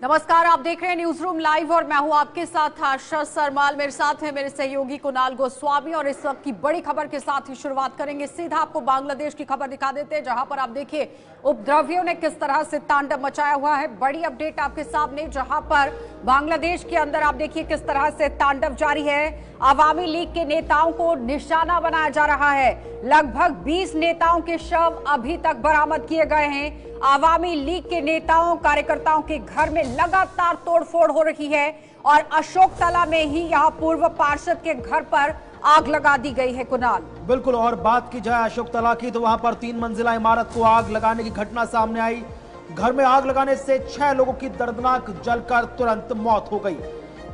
नमस्कार, आप देख रहे हैं न्यूज रूम लाइव और मैं हूं आपके साथ आशा सरमाल। मेरे साथ है मेरे सहयोगी कुणाल गोस्वामी और इस वक्त की बड़ी खबर के साथ ही शुरुआत करेंगे। सीधा आपको बांग्लादेश की खबर दिखा देते हैं, जहां पर आप देखिए उपद्रवियों ने किस तरह से तांडव मचाया हुआ है। बड़ी अपडेट आपके सामने, जहां पर बांग्लादेश के अंदर आप देखिए किस तरह से तांडव जारी है। आवामी लीग के नेताओं को निशाना बनाया जा रहा है। लगभग 20 नेताओं के शव अभी तक बरामद किए गए हैं। आवामी लीग के नेताओं कार्यकर्ताओं के घर में लगातार तोड़फोड़ हो रही है और अशोक तला में ही यहां पूर्व पार्षद के घर पर आग लगा दी गई है। कुणाल, बिल्कुल, और बात की जाए अशोक तला की तो वहां पर 3 मंजिला इमारत को आग लगाने की घटना सामने आई। घर में आग लगाने से 6 लोगों की दर्दनाक जलकर तुरंत मौत हो गई।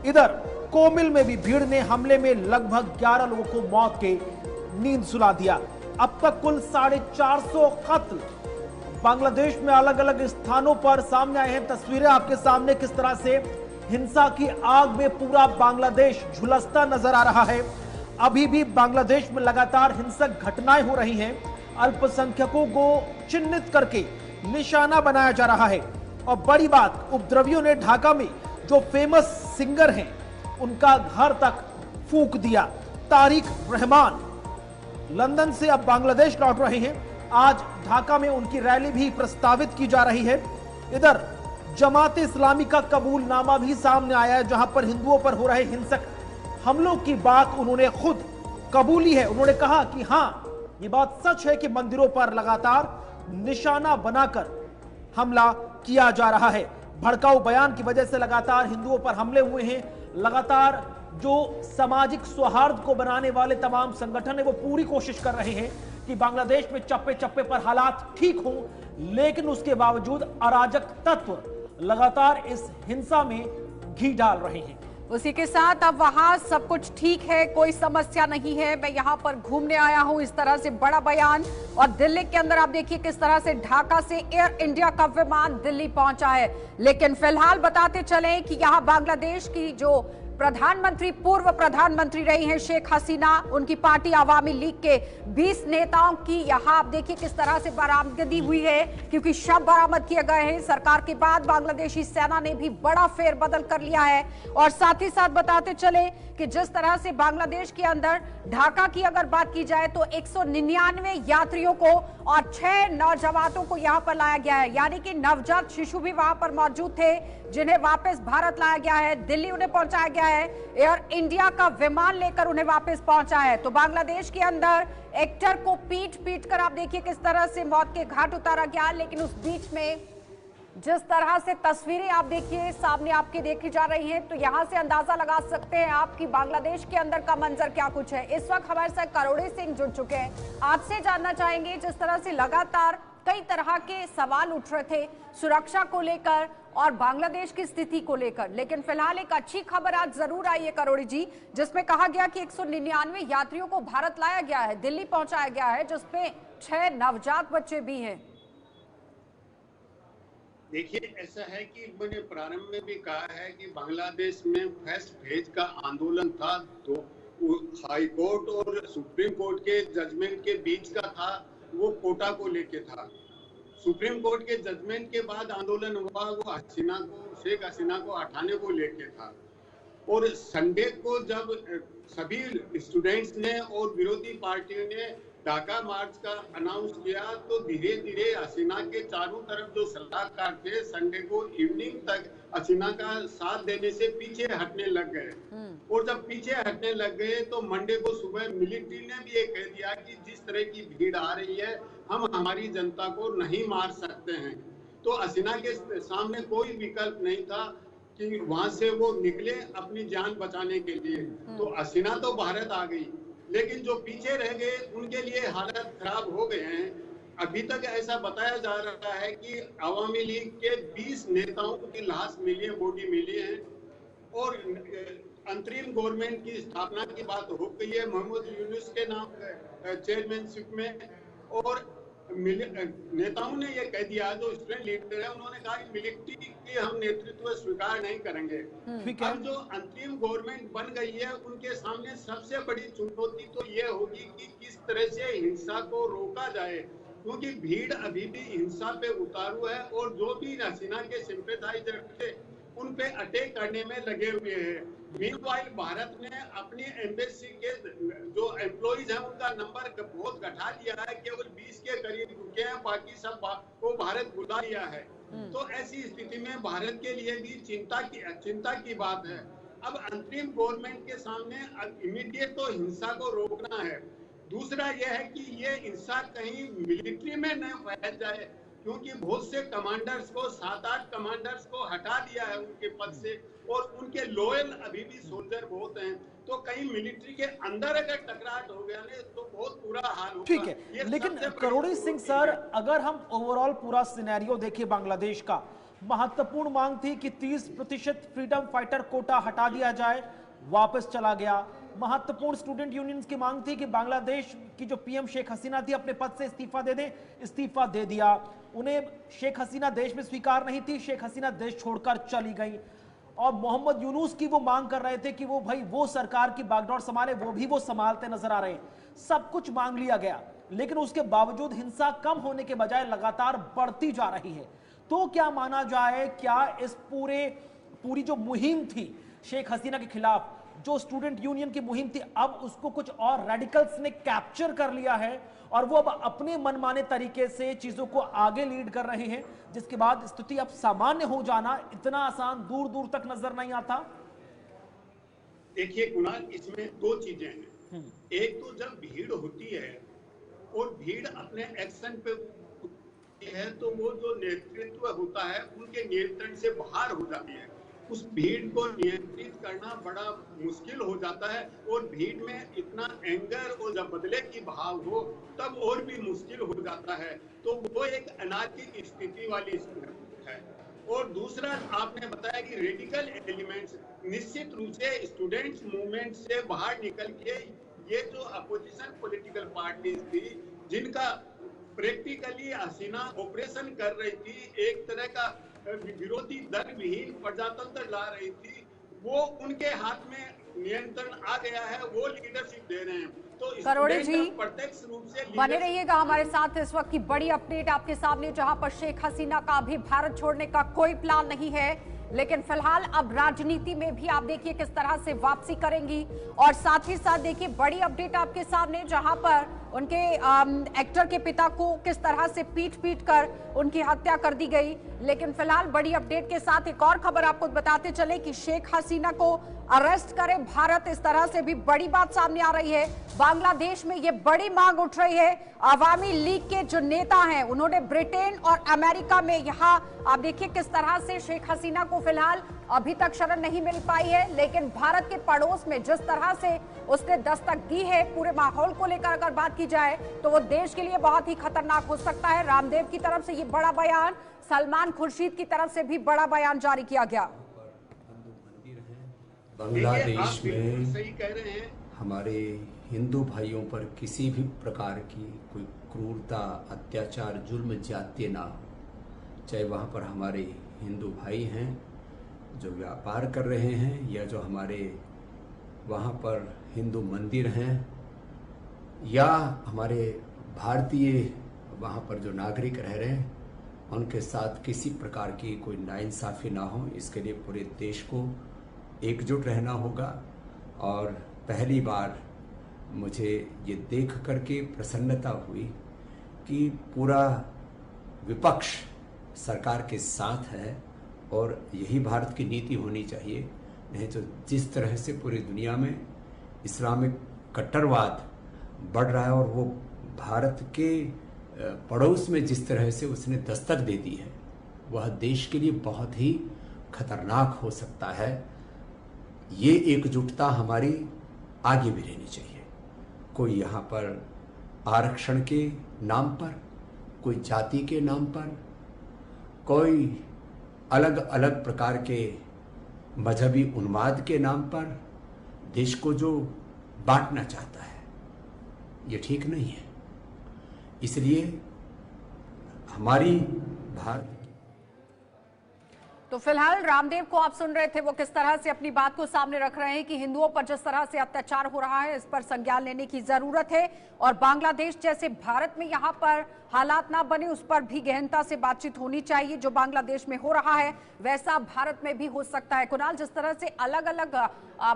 इधर कोमिल में भी भीड़ ने हमले में लगभग 11 लोगों को मौत के नींद सुला दिया। अब तक कुल 450 कत्ल बांग्लादेश में अलग अलग स्थानों पर सामने आए हैं। तस्वीरें आपके सामने, किस तरह से हिंसा की आग में पूरा बांग्लादेश झुलसता नजर आ रहा है। अभी भी बांग्लादेश में लगातार हिंसक घटनाएं हो रही हैं। अल्पसंख्यकों को चिन्हित करके निशाना बनाया जा रहा है। और बड़ी बात, उपद्रवियों ने ढाका में जो फेमस सिंगर हैं उनका घर तक फूंक दिया। तारिक रहमान लंदन से अब बांग्लादेश लौट रहे हैं। आज ढाका में उनकी रैली भी प्रस्तावित की जा रही है। इधर जमात इस्लामी का कबूलनामा भी सामने आया है, जहां पर हिंदुओं पर हो रहे हिंसक हमलों की बात उन्होंने खुद कबूली है। उन्होंने कहा कि हां, ये बात सच है कि मंदिरों पर लगातार निशाना बनाकर हमला किया जा रहा है। भड़काऊ बयान की वजह से लगातार हिंदुओं पर हमले हुए हैं। लगातार जो सामाजिक सौहार्द को बनाने वाले तमाम संगठन है वो पूरी कोशिश कर रहे हैं कि बांग्लादेश में चप्पे चप्पे पर हालात ठीक हों, लेकिन उसके बावजूद अराजक तत्व लगातार इस हिंसा में घी डाल रहे हैं। उसी के साथ अब वहां सब कुछ ठीक है, कोई समस्या नहीं है, मैं यहां पर घूमने आया हूं, इस तरह से बड़ा बयान। और दिल्ली के अंदर आप देखिए किस तरह से ढाका से एयर इंडिया का विमान दिल्ली पहुंचा है। लेकिन फिलहाल बताते चलें कि यहां बांग्लादेश की जो प्रधानमंत्री, पूर्व प्रधानमंत्री रही हैं शेख हसीना, उनकी पार्टी आवामी लीग के 20 नेताओं की यहां आप देखिए किस तरह से बरामदगी हुई है, क्योंकि शव बरामद किए गए हैं। सरकार के बाद बांग्लादेशी सेना ने भी बड़ा फेरबदल कर लिया है। और साथ ही साथ बताते चले कि जिस तरह से बांग्लादेश के अंदर ढाका की अगर बात की जाए तो 199 यात्रियों को और 6 नौजवानों को यहां पर लाया गया है, यानी कि नवजात शिशु भी वहां पर मौजूद थे जिन्हें वापस भारत लाया गया है। दिल्ली उन्हें पहुंचाया गया है, एयर इंडिया का विमान लेकर उन्हें वापस पहुंचा है। तो बांग्लादेश के अंदर एक्टर को पीट कर आप देखिए किस तरह से मौत के घाट उतारा गया। लेकिन उस बीच में जिस तरह से तस्वीरें आप देखिए सामने आपके देखी जा रही हैं, तो यहां से अंदाजा लगा सकते हैं आप कि बांग्लादेश के अंदर का मंजर क्या कुछ है। इस वक्त हमारे साथ करोड़ी सिंह जुड़ चुके हैं। आपसे जानना चाहेंगे, जिस तरह से लगातार कई तरह के सवाल उठ रहे थे सुरक्षा को लेकर और बांग्लादेश की स्थिति को लेकर, लेकिन फिलहाल एक अच्छी खबर आज जरूर आई है करोड़ी जी, जिसमें कहा गया कि 199 यात्रियों को भारत लाया गया है, दिल्ली पहुंचाया गया है, जिसमें 6 नवजात बच्चे भी हैं। देखिए, ऐसा है कि मैंने प्रारंभ में भी कहा है कि बांग्लादेश में फर्स्ट फेज का आंदोलन था, तो हाई कोर्ट और सुप्रीम कोर्ट के जजमेंट के बीच का था। वो कोटा को लेके था। सुप्रीम कोर्ट के जजमेंट के बाद आंदोलन हुआ, वो शेख हसीना को हटाने को लेके था। और संडे को जब सभी स्टूडेंट्स ने और विरोधी पार्टियों ने ढाका मार्च का अनाउंस किया, तो धीरे धीरे हसीना के चारों तरफ जो सलाहकार थे संडे को इवनिंग तक हसीना का साथ देने से पीछे हटने लग गए। और जब पीछे हटने लग गए तो मंडे को सुबह मिलिट्री ने भी ये कह दिया कि जिस तरह की भीड़ आ रही है, हम हमारी जनता को नहीं मार सकते हैं। तो हसीना के सामने कोई विकल्प नहीं था कि वहां से वो निकले अपनी जान बचाने के लिए। तो हसीना तो भारत आ गई, लेकिन जो पीछे रह गए उनके लिए हालत खराब हो गए हैं। अभी तक ऐसा बताया जा रहा है कि आवामी लीग के 20 नेताओं की लाश मिली है, बॉडी मिली है। और अंतरिम गवर्नमेंट की स्थापना की बात हो गई है मोहम्मद यूनुस के नाम चेयरमैनशिप में। और नेताओं ने यह कह दिया, जो स्टूडेंट लीडर है उन्होंने कहा कि मिलिट्री की हम नेतृत्व स्वीकार नहीं करेंगे। अब जो अंतरिम गवर्नमेंट बन गई है उनके सामने सबसे बड़ी चुनौती तो यह होगी कि किस तरह से हिंसा को रोका जाए, क्योंकि भीड़ अभी भी हिंसा पे उतारू है। और जो भी हसीना के सिंपैथाइजर थे उन पे अटैक करने में लगे हुए हैं। मीनवाइल भारत ने अपनी एम्बेसी के जो एम्प्लॉइज हैं उनका नंबर बहुत घटा लिया है, केवल 20 के करीब रुके हैं, बाकी सब को भारत बुला लिया है। तो ऐसी स्थिति में भारत के लिए भी चिंता की बात है। अब अंतरिम गवर्नमेंट के सामने इमीडिएट तो हिंसा को रोकना है। दूसरा यह है कि ये हिंसा कहीं मिलिट्री में न फैल जाए, क्योंकि बहुत से कमांडर्स को 7-8 कमांडर्स को हटा दिया है उनके पद से, और उनके लोयल अभी भी सोल्जर बहुत हैं। तो कहीं मिलिट्री के अंदर अगर टकराट हो गया ना तो बहुत बुरा हाल होगा। ठीक है, लेकिन करोड़ी सिंह सर, अगर हम ओवरऑल पूरा सिनेरियो देखें बांग्लादेश का, महत्वपूर्ण मांग थी कि 30% फ्रीडम फाइटर कोटा हटा दिया जाए, वापस चला गया। महत्वपूर्ण स्टूडेंट यूनियंस की मांग थी कि बांग्लादेश की जो पीएम शेख हसीना थी अपने पद से इस्तीफा दे दें, इस्तीफा दे दिया। उन्हें शेख हसीना देश में स्वीकार नहीं थी, शेख हसीना देश छोड़कर चली गई। और मोहम्मद यूनुस की वो मांग कर रहे थे कि वो भाई वो सरकार की बागडोर संभाले, वो संभालते नजर आ रहे हैं। सब कुछ मांग लिया गया, लेकिन उसके बावजूद हिंसा कम होने के बजाय लगातार बढ़ती जा रही है। तो क्या माना जाए, क्या इस पूरी जो मुहिम थी शेख हसीना के खिलाफ, जो स्टूडेंट यूनियन की मुहिम थी, अब उसको कुछ और रेडिकल्स ने कैप्चर कर लिया है और वो अब अपने मनमाने तरीके से चीजों को आगे लीड कर रहे हैं, जिसके बाद स्थिति अब सामान्य हो जाना इतना आसान दूर दूर तक नजर नहीं आता? देखिए कुणाल, इसमें दो चीजें हैं। एक तो जब भीड़ होती है और भीड़ अपने एक्शन पे है तो वो जो नेतृत्व होता है उनके नियंत्रण से बाहर हो जाती है। उस भीड़ को नियंत्रित करना बड़ा मुश्किल हो जाता है, और भीड़ में इतना एंगर और जब बदले की भाव हो तब और भी मुश्किल हो जाता है। तो वो एक अनार्किक स्थिति वाली है। और दूसरा आपने बताया कि रेडिकल एलिमेंट्स निश्चित रूप से स्टूडेंट्स मूवमेंट से बाहर निकल के ये जो अपोजिशन पॉलिटिकल पार्टीज थी, जिनका प्रैक्टिकली हसीना ऑपरेशन कर रही थी, एक तरह का विरोधी दल विहीन प्रजातंत्र ला रही थी, वो उनके हाथ में नियंत्रण आ गया है, वो लीडरशिप दे रहे हैं। तो करोड़ी जी प्रत्यक्ष रूप से बने रहिएगा हमारे साथ। इस वक्त की बड़ी अपडेट आपके सामने, जहां पर शेख हसीना का भी भारत छोड़ने का कोई प्लान नहीं है, लेकिन फिलहाल अब राजनीति में भी आप देखिए किस तरह से वापसी करेंगी। और साथ ही साथ देखिए बड़ी अपडेट आपके सामने, जहां पर उनके एक्टर के पिता को किस तरह से पीट कर उनकी हत्या कर दी गई। लेकिन फिलहाल बड़ी अपडेट के साथ एक और खबर आपको बताते चले कि शेख हसीना को अरेस्ट करे भारत, इस तरह से भी बड़ी बात सामने आ रही है। बांग्लादेश में ये बड़ी मांग उठ रही है। अवामी लीग के जो नेता हैं उन्होंने ब्रिटेन और अमेरिका में, यहाँ आप देखिए किस तरह से शेख हसीना को फिलहाल अभी तक शरण नहीं मिल पाई है, लेकिन भारत के पड़ोस में जिस तरह से उसने दस्तक दी है, पूरे माहौल को लेकर अगर बात की जाए तो वो देश के लिए बहुत ही खतरनाक हो सकता है। रामदेव की तरफ से ये बड़ा बयान, सलमान खुर्शीद की तरफ से भी बड़ा बयान जारी किया गया। बांग्लादेश में सही कह रहे हैं, हमारे हिंदू भाइयों पर किसी भी प्रकार की कोई क्रूरता, अत्याचार, जुल्म, ज्यादती ना हो। चाहे वहाँ पर हमारे हिंदू भाई हैं जो व्यापार कर रहे हैं, या जो हमारे वहाँ पर हिंदू मंदिर हैं, या हमारे भारतीय वहाँ पर जो नागरिक रह रहे हैं, उनके साथ किसी प्रकार की कोई नाइंसाफ़ी ना हो। इसके लिए पूरे देश को एकजुट रहना होगा। और पहली बार मुझे ये देख करके प्रसन्नता हुई कि पूरा विपक्ष सरकार के साथ है, और यही भारत की नीति होनी चाहिए। नहीं तो जिस तरह से पूरी दुनिया में इस्लामिक कट्टरवाद बढ़ रहा है, और वो भारत के पड़ोस में जिस तरह से उसने दस्तक दे दी है, वह देश के लिए बहुत ही खतरनाक हो सकता है। ये एकजुटता हमारी आगे भी रहनी चाहिए। कोई यहाँ पर आरक्षण के नाम पर, कोई जाति के नाम पर, कोई अलग अलग प्रकार के मजहबी उन्माद के नाम पर देश को जो बांटना चाहता है, ये ठीक नहीं है। इसलिए हमारी भारत। तो फिलहाल रामदेव को आप सुन रहे थे, वो किस तरह से अपनी बात को सामने रख रहे हैं कि हिंदुओं पर जिस तरह से अत्याचार हो रहा है, इस पर संज्ञान लेने की जरूरत है। और बांग्लादेश जैसे भारत में यहाँ पर हालात ना बने उस पर भी गहनता से बातचीत होनी चाहिए। जो बांग्लादेश में हो रहा है वैसा भारत में भी हो सकता है। कुणाल, जिस तरह से अलग अलग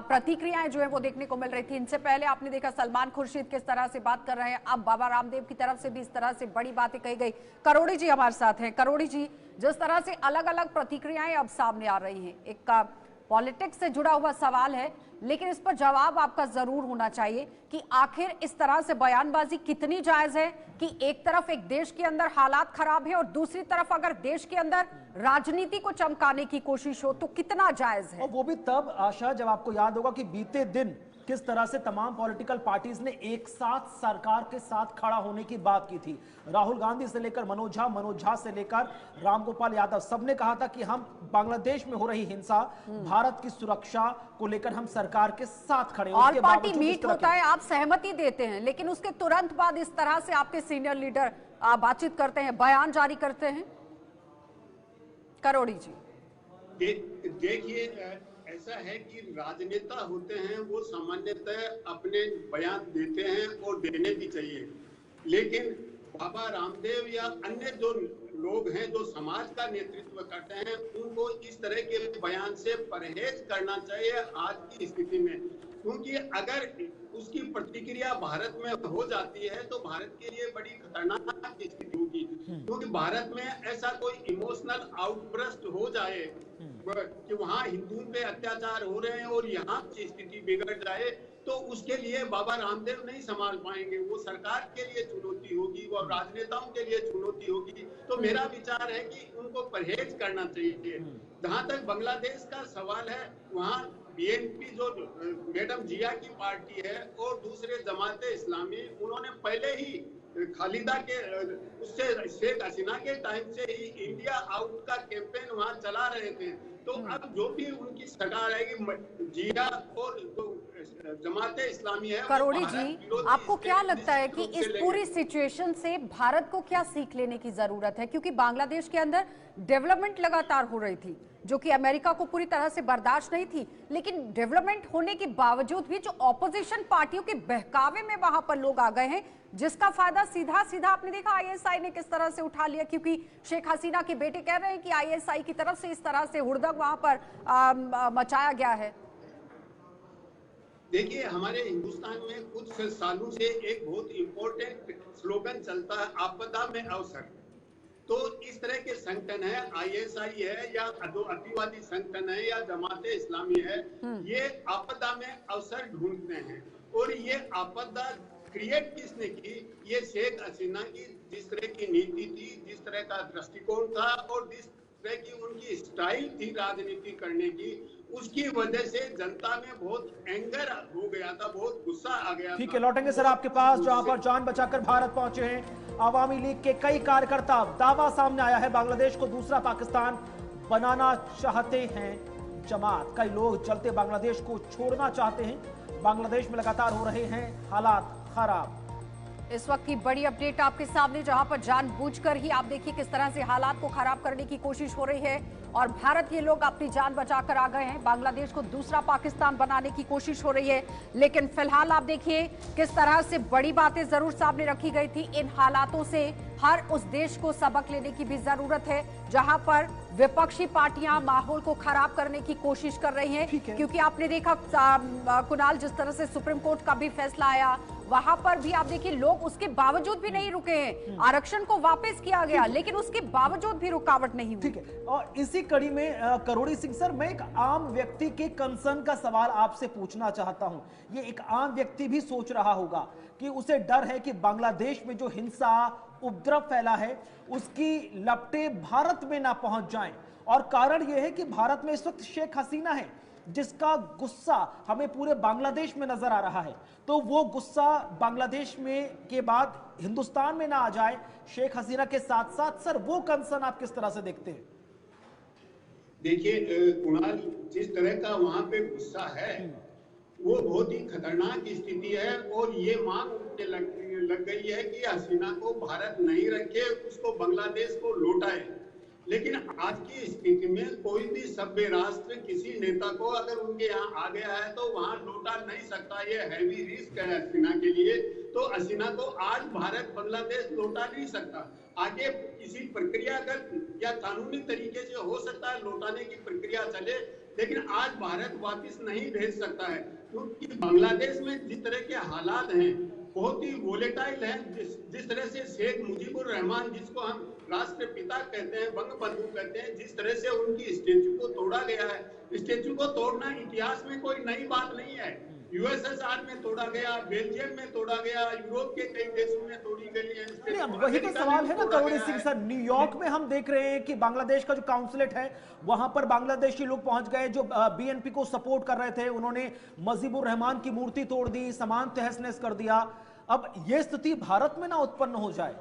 प्रतिक्रियाएं जो है वो देखने को मिल रही थी, इनसे पहले आपने देखा सलमान खुर्शीद किस तरह से बात कर रहे हैं, अब बाबा रामदेव की तरफ से भी इस तरह से बड़ी बातें कही गई। करोड़ी जी हमारे साथ हैं। करोड़ी जी, जिस तरह से अलग अलग प्रतिक्रियाएं अब सामने आ रही हैं, एक पॉलिटिक्स से जुड़ा हुआ सवाल है, लेकिन इस पर जवाब आपका जरूर होना चाहिए कि आखिर इस तरह से बयानबाजी कितनी जायज है कि एक तरफ एक देश के अंदर हालात खराब है और दूसरी तरफ अगर देश के अंदर राजनीति को चमकाने की कोशिश हो तो कितना जायज है। और वो भी तब आशा जब आपको याद होगा कि बीते दिन किस तरह से तमाम पॉलिटिकल पार्टीज ने एक साथ सरकार के साथ खड़ा होने की बात की थी। राहुल गांधी से लेकर मनोज झा से लेकर रामगोपाल यादव, सबने कहा था कि हम बांग्लादेश में हो रही हिंसा, भारत की सुरक्षा को लेकर हम सरकार के साथ खड़े हैं। ऑल पार्टी मीट होता है, आप सहमति देते हैं, लेकिन उसके तुरंत बाद इस तरह से आपके सीनियर लीडर बातचीत करते हैं, बयान जारी करते हैं। करोड़ी जी, देखिए, ऐसा है कि राजनेता होते हैं वो सामान्यतः अपने बयान देते हैं और देने भी चाहिए, लेकिन बाबा रामदेव या अन्य जो लोग हैं जो समाज का नेतृत्व करते हैं उनको इस तरह के बयान से परहेज करना चाहिए आज की स्थिति में, क्योंकि अगर उसकी प्रतिक्रिया भारत में हो जाती है तो भारत के लिए बड़ी खतरनाक स्थिति होगी, क्योंकि भारत में ऐसा कोई इमोशनल आउटबर्स्ट हो जाए कि वहाँ हिंदुओं पे अत्याचार हो रहे हैं और यहाँ की स्थिति बिगड़ जाए तो उसके लिए बाबा रामदेव नहीं संभाल पाएंगे। वो सरकार के लिए चुनौती होगी, वो राजनेताओं के लिए चुनौती होगी। तो मेरा विचार है कि उनको परहेज करना चाहिए। जहाँ तक बांग्लादेश का सवाल है, वहाँ बीएनपी जो मैडम जिया की पार्टी है और दूसरे जमाते इस्लामी, उन्होंने पहले ही खालिदा के उससे शेख हसीना के टाइम से ही इंडिया आउट का कैंपेन वहाँ चला रहे थे। तो अब जो भी उनकी सरकार आएगी, जिया और तो जमाते इस्लामी है। करोड़ी जी, आपको क्या लगता है कि इस पूरी सिचुएशन से भारत को क्या सीख लेने की जरूरत है? क्योंकि बांग्लादेश के अंदर डेवलपमेंट लगातार हो रही थी जो कि अमेरिका को पूरी तरह से बर्दाश्त नहीं थी, लेकिन डेवलपमेंट होने के बावजूद भी जो ऑपोजिशन पार्टियों के बहकावे में वहां पर लोग आ गए हैं, जिसका फायदा सीधा सीधा आपने देखा आईएसआई ने किस तरह से उठा लिया, क्योंकि शेख हसीना के बेटे कह रहे हैं कि आईएसआई की तरफ से इस तरह से हुड़दंग वहां पर मचाया गया है। देखिए, हमारे हिंदुस्तान में कुछ सालों से एक बहुत इंपॉर्टेंट स्लोगन चलता है, आपदा में अवसर। तो इस तरह के संगठन है, आईएसआई है या अतिवादी संगठन है या जमाते इस्लामी है, ये आपदा में अवसर ढूंढते हैं। और ये आपदा क्रिएट किसने की? ये शेख हसीना की जिस तरह की नीति थी, जिस तरह का दृष्टिकोण था और जिस तरह की उनकी स्टाइल थी राजनीति करने की, उसकी वजह से जनता में बहुत एंगर हो गया था, बहुत गुस्सा आ गया। ठीक है, लौटेंगे सर आपके पास, जहां पर जान बचाकर भारत पहुंचे हैं आवामी लीग के कई कार्यकर्ता। दावा सामने आया है बांग्लादेश को दूसरा पाकिस्तान बनाना चाहते हैं जमात। कई लोग चलते बांग्लादेश को छोड़ना चाहते हैं। बांग्लादेश में लगातार हो रहे हैं हालात खराब। इस वक्त की बड़ी अपडेट आपके सामने, जहां पर जानबूझकर ही आप देखिए किस तरह से हालात को खराब करने की कोशिश हो रही है और भारतीय लोग अपनी जान बचाकर आ गए हैं। बांग्लादेश को दूसरा पाकिस्तान बनाने की कोशिश हो रही है, लेकिन फिलहाल आप देखिए किस तरह से बड़ी बातें जरूर सामने रखी गई थी। इन हालातों से हर उस देश को सबक लेने की भी जरूरत है जहां पर विपक्षी पार्टियां माहौल को खराब करने की कोशिश कर रही हैं, क्योंकि आपने देखा कुणाल, जिस तरह से सुप्रीम कोर्ट का भी फैसला आया, वहां पर भी आप देखिए लोग उसके बावजूद भी नहीं रुके हैं। आरक्षण को वापस किया गया, लेकिन उसके बावजूद भी रुकावट नहीं हुई। ठीक है, और इसी कड़ी में करोड़ी सिंह सर, मैं एक आम व्यक्ति के कंसर्न का सवाल आपसे पूछना चाहता हूं। ये एक आम व्यक्ति भी सोच रहा होगा कि उसे डर है कि बांग्लादेश में जो हिंसा उपद्रव फैला है उसकी लपटे भारत में ना पहुंच जाएं, और कारण यह है कि भारत में इस वक्त शेख हसीना है जिसका गुस्सा हमें पूरे बांग्लादेश में नजर आ रहा है। तो वो गुस्सा बांग्लादेश में के बाद हिंदुस्तान में ना आ जाए शेख हसीना के साथ साथ। सर, वो कंसर्न आप किस तरह से देखते हैं? देखिए कुणाल, जिस तरह का वहां पे गुस्सा है वो बहुत ही खतरनाक स्थिति है और ये मांग उठने लग गई है कि हसीना को भारत नहीं रखे, उसको बांग्लादेश को लौटाए। लेकिन आज की स्थिति में कोई भी सभ्य राष्ट्र किसी नेता को अगर उनके यहाँ आ गया है तो वहां लौटा नहीं सकता। ये हैवी रिस्क है हसीना के लिए। तो हसीना को आज भारत बांग्लादेश लौटा नहीं सकता। आगे किसी प्रक्रिया अगर या कानूनी तरीके से हो सकता है लौटाने की प्रक्रिया चले, लेकिन आज भारत वापस नहीं भेज सकता है, क्योंकि बांग्लादेश में जिस तरह के हालात हैं बहुत ही वोलेटाइल है। जिस तरह से शेख मुजीबुर रहमान, जिसको हम राष्ट्रपिता कहते हैं, बंगबंधु कहते हैं, जिस तरह से उनकी स्टेचू को तोड़ा गया है, स्टेचू को तोड़ना इतिहास में कोई नई बात नहीं है। यूएसएसआर में तोड़ा गया, बेल्जियम में तोड़ा गया, यूरोप के कई देशों में तोड़ी गई है। वही तो सवाल है ना करोड़ी सिंह सर, न्यूयॉर्क में हम देख रहे हैं कि बांग्लादेश का जो काउंसलेट है वहां पर बांग्लादेशी लोग पहुंच गए जो बीएनपी को सपोर्ट कर रहे थे। उन्होंने मुजीबुर रहमान की मूर्ति तोड़ दी, सामान तहस नहस कर दिया। अब यह स्थिति भारत में ना उत्पन्न हो जाए।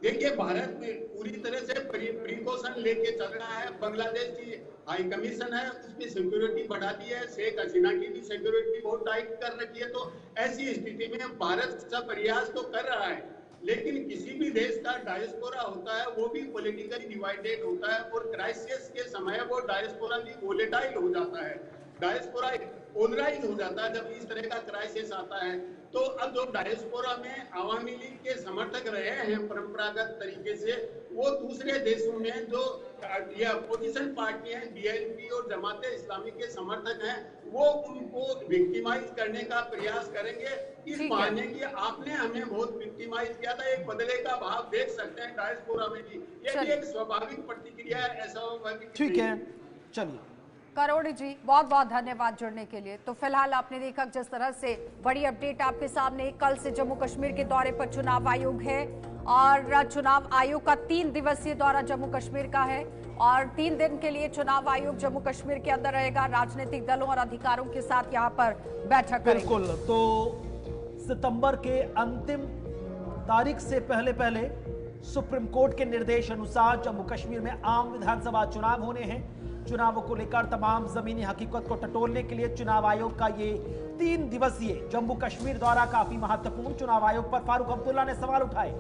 देखिए, भारत में पूरी तरह से प्रिकॉशन लेके चल रहा है। बांग्लादेश की हाई कमीशन है, उसकी सिक्योरिटी बढ़ा दी है। शेख हसीना की भी सिक्योरिटी बहुत टाइट कर रखी है। तो ऐसी स्थिति में भारत सब प्रयास तो कर रहा है, लेकिन किसी भी देश का डायस्पोरा होता है वो भी पॉलिटिकली डिवाइडेड होता है, और क्राइसिस के समय वो डायस्पोरा भी वोलेटाइल हो जाता है, डायस्पोरा पोलराइज हो जाता है जब इस तरह का क्राइसिस आता है। तो अब जो डायस्पोरा में आवामी लीग के समर्थक रहे हैं परंपरागत तरीके से, वो दूसरे देशों में जो ये अपोजिशन पार्टी है, बीएनपी और जमाते इस्लामी के समर्थक हैं, वो उनको विक्टिमाइज करने का प्रयास करेंगे। इस बहाने की आपने हमें बहुत विक्टिमाइज किया था, एक बदले का भाव देख सकते हैं डायस्पोरा में भी। ये भी एक स्वाभाविक प्रतिक्रिया है, ऐसा ठीक है। चलिए करोड़ी जी, बहुत बहुत धन्यवाद जुड़ने के लिए। तो फिलहाल आपने देखा जिस तरह से बड़ी अपडेट आपके सामने। कल से जम्मू कश्मीर के दौरे पर चुनाव आयोग है, और चुनाव आयोग का 3 दिवसीय दौरा जम्मू कश्मीर का है, और 3 दिन के लिए चुनाव आयोग जम्मू कश्मीर के अंदर रहेगा। राजनीतिक दलों और अधिकारों के साथ यहाँ पर बैठक करेगा। बिल्कुल। तो सितंबर के अंतिम तारीख से पहले सुप्रीम कोर्ट के निर्देश अनुसार जम्मू कश्मीर में आम विधानसभा चुनाव होने हैं। चुनावों को लेकर तमाम जमीनी हकीकत को टटोलने के लिए चुनाव आयोग का ये 3 दिवसीय जम्मू कश्मीर दौरा काफी महत्वपूर्ण। चुनाव आयोग पर फारूक अब्दुल्ला ने सवाल उठाए।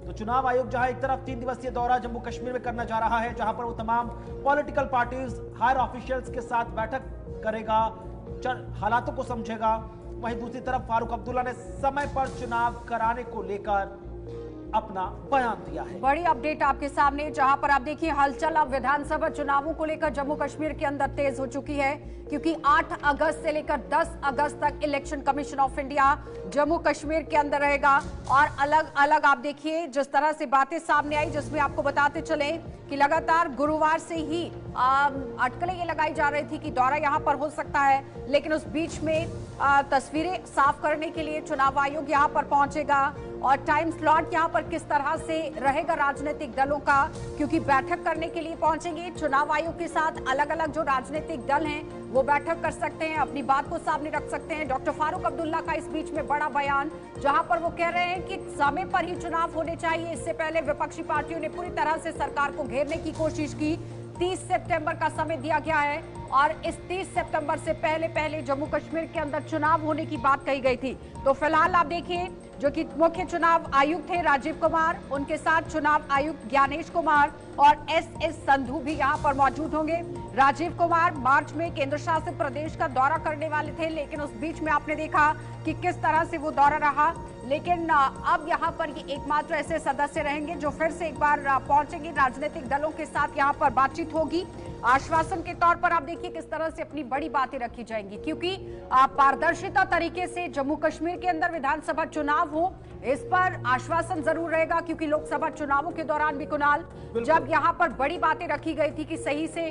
तो चुनाव आयोग जहां एक तरफ 3 दिवसीय दौरा जम्मू कश्मीर में करना जा रहा है, जहां पर वो तमाम पॉलिटिकल पार्टीज, हायर ऑफिशियल्स के साथ बैठक करेगा, हालातों को समझेगा, वहीं दूसरी तरफ फारूक अब्दुल्ला ने समय पर चुनाव कराने को लेकर अपना बयान दिया है। बड़ी अपडेट आपके सामने, जहां पर आप देखिए हलचल अब विधानसभा चुनावों को लेकर जम्मू कश्मीर के अंदर तेज हो चुकी है, क्योंकि 8 अगस्त से लेकर 10 अगस्त तक election commission of India Jammu Kashmir के अंदर रहेगा। और अलग अलग आप देखिए जिस तरह से बातें सामने आई, जिसमें आपको बताते चले कि लगातार गुरुवार से ही अटकलें ये लगाई जा रही थी कि दौरा यहां पर हो सकता है, लेकिन उस बीच में तस्वीरें साफ करने के लिए चुनाव आयोग यहां पर पहुंचेगा। और टाइम स्लॉट यहां पर किस तरह से रहेगा राजनीतिक दलों का, क्योंकि बैठक करने के लिए पहुंचेंगे चुनाव आयोग के साथ अलग अलग जो राजनीतिक दल हैं वो बैठक कर सकते हैं, अपनी बात को सामने रख सकते हैं। डॉक्टर फारूक अब्दुल्ला का इस बीच में बड़ा बयान, जहां पर वो कह रहे हैं कि समय पर ही चुनाव होने चाहिए। इससे पहले विपक्षी पार्टियों ने पूरी तरह से सरकार को घेरने की कोशिश की। 30 सितंबर का समय दिया गया है, और इस 30 सितंबर से पहले जम्मू कश्मीर के अंदर चुनाव होने की बात कही गई थी। तो फिलहाल आप देखिए जो कि मुख्य चुनाव आयुक्त थे राजीव कुमार, उनके साथ चुनाव आयुक्त ज्ञानेश कुमार और एस संधू भी यहां पर मौजूद होंगे। राजीव कुमार मार्च में केंद्र शासित प्रदेश का दौरा करने वाले थे, लेकिन उस बीच में आपने देखा कि किस तरह से वो दौरा रहा। लेकिन अब यहाँ पर ये एकमात्र ऐसे सदस्य रहेंगे जो फिर से एक बार पहुंचेंगे, राजनीतिक दलों के साथ यहाँ पर बातचीत होगी। आश्वासन के तौर पर आप देखिए किस तरह से अपनी बड़ी बातें रखी जाएंगी, क्योंकि पारदर्शिता तरीके से जम्मू कश्मीर के अंदर विधानसभा चुनाव हो, इस पर आश्वासन जरूर रहेगा। क्योंकि लोकसभा चुनावों के दौरान भी कुणाल, जब यहाँ पर बड़ी बातें रखी गई थी कि सही से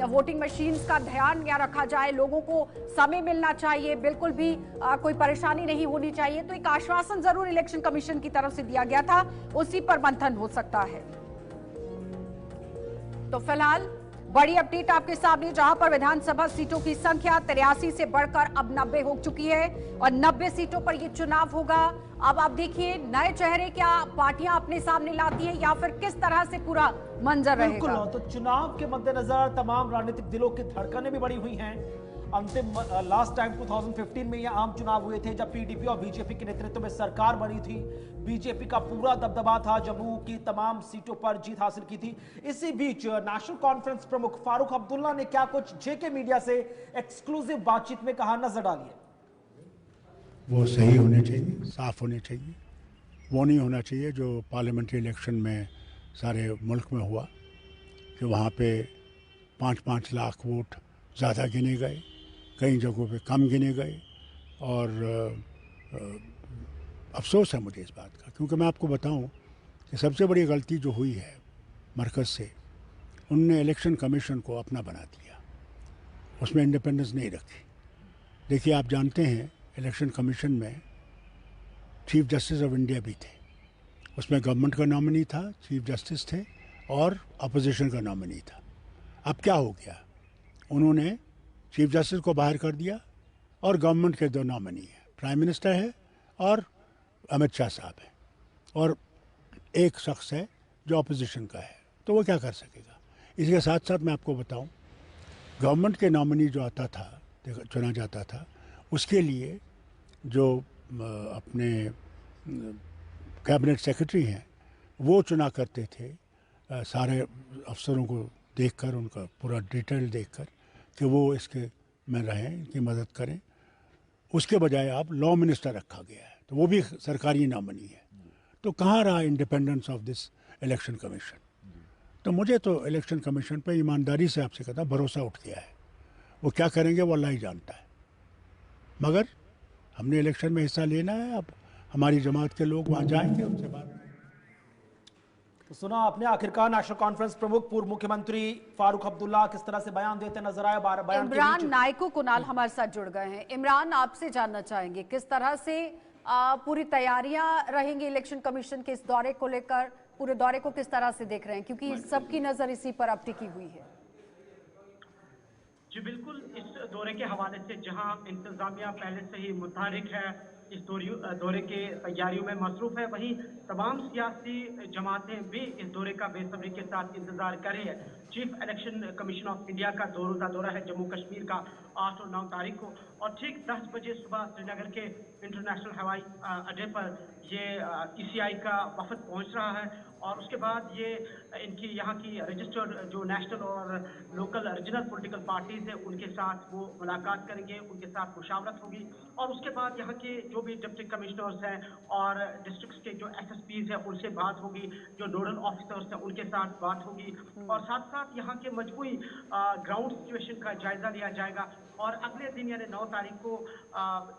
वोटिंग मशीन्स का ध्यान यहाँ रखा जाए, लोगों को समय मिलना चाहिए, बिल्कुल भी कोई परेशानी नहीं होनी चाहिए, तो एक आश्वासन जरूर इलेक्शन कमीशन की तरफ से दिया गया था, उसी पर मंथन हो सकता है। तो फिलहाल बड़ी अपडेट आपके सामने, जहां पर विधानसभा सीटों की संख्या 83 से बढ़कर अब 90 हो चुकी है, और 90 सीटों पर ये चुनाव होगा। अब आप देखिए नए चेहरे क्या पार्टियां अपने सामने लाती है, या फिर किस तरह से पूरा मंजर रहेगा। बिल्कुल। तो चुनाव के मद्देनजर तमाम राजनीतिक दलों की धड़कनें भी बढ़ी हुई हैं। अंतिम लास्ट टाइम 2015 में ये आम चुनाव हुए थे जब पीडीपी और बीजेपी के नेतृत्व में सरकार बनी थी। बीजेपी का पूरा दबदबा था, जम्मू की तमाम सीटों पर जीत हासिल की थी। इसी बीच नेशनल कॉन्फ्रेंस प्रमुख फारूक अब्दुल्ला ने क्या कुछ जेके मीडिया से एक्सक्लूसिव बातचीत में कहा, नजर डालिए। वो सही होने चाहिए, साफ होने चाहिए। वो नहीं होना चाहिए जो पार्लियामेंट्री इलेक्शन में सारे मुल्क में हुआ कि वहाँ पे 5-5 लाख वोट ज़्यादा गिने गए, कई जगहों पे कम गिने गए। और अफसोस है मुझे इस बात का, क्योंकि मैं आपको बताऊं कि सबसे बड़ी गलती जो हुई है मरकज़ से, उनने इलेक्शन कमीशन को अपना बना दिया, उसमें इंडिपेंडेंस नहीं रखी। देखिए, आप जानते हैं इलेक्शन कमीशन में चीफ जस्टिस ऑफ इंडिया भी थे, उसमें गवर्नमेंट का नॉमिनी था, चीफ जस्टिस थे, और अपोजिशन का नॉमिनी था। अब क्या हो गया, उन्होंने चीफ जस्टिस को बाहर कर दिया और गवर्नमेंट के 2 नॉमिनी है, प्राइम मिनिस्टर है और अमित शाह साहब है, और एक शख्स है जो अपोजिशन का है। तो वो क्या कर सकेगा। इसके साथ साथ मैं आपको बताऊं, गवर्नमेंट के नॉमिनी जो आता था, चुना जाता था, उसके लिए जो अपने कैबिनेट सेक्रेटरी हैं वो चुना करते थे, सारे अफसरों को देखकर, उनका पूरा डिटेल देखकर कि वो इसके में रहें, इनकी मदद करें। उसके बजाय अब लॉ मिनिस्टर रखा गया है, तो वो भी सरकारी नॉमिनी है। तो कहाँ रहा independence of this election commission. तो मुझे तो इलेक्शन कमीशन पे ईमानदारी से आपसे कहता भरोसा उठ गया है। वो क्या करेंगे वो अल्लाह ही जानता है, मगर हमने इलेक्शन में हिस्सा लेना है। अब हमारी जमात के लोग वहाँ जाएंगे, उनसे बात। तो सुना आपने आखिरकार नेशनल कॉन्फ्रेंस प्रमुख पूर्व मुख्यमंत्री फारूक अब्दुल्ला किस तरह से बयान देते नजर आए। बयान इमरान नायको कुणाल हमारे साथ जुड़ गए हैं। इमरान, आपसे जानना चाहेंगे किस तरह से पूरी तैयारियां रहेंगी इलेक्शन कमीशन के इस दौरे को लेकर, पूरे दौरे को किस तरह से देख रहे हैं, क्योंकि सबकी नजर इसी पर अब टिकी हुई है। जी बिल्कुल, इस दौरे के हवाले से जहां इंतजामिया पहले से ही मुतहरिक है, इस दौरे के तैयारियों में मसरूफ है, वहीं तमाम सियासी जमातें भी इस दौरे का बेसब्री के साथ इंतजार कर रही है। Chief election commission of India का 2 रोज़ा दौरा है जम्मू कश्मीर का 8 और 9 तारीख को, और ठीक 10 बजे सुबह श्रीनगर के इंटरनेशनल हवाई अड्डे पर ये ECI का वफद पहुंच रहा है। और उसके बाद ये इनकी यहाँ की रजिस्टर्ड जो नेशनल और लोकल रीजनल पॉलिटिकल पार्टीज हैं उनके साथ वो मुलाकात करेंगे, उनके साथ मुशावरत होगी। और उसके बाद यहाँ के जो भी डिप्टी कमिश्नर्स हैं और डिस्ट्रिक्ट्स के जो SSPs हैं उनसे बात होगी, जो नोडल ऑफिसर्स हैं उनके साथ बात होगी, और साथ साथ यहाँ के मजबूरी ग्राउंड सिचुएशन का जायजा लिया जाएगा। और अगले दिन यानी 9 तारीख को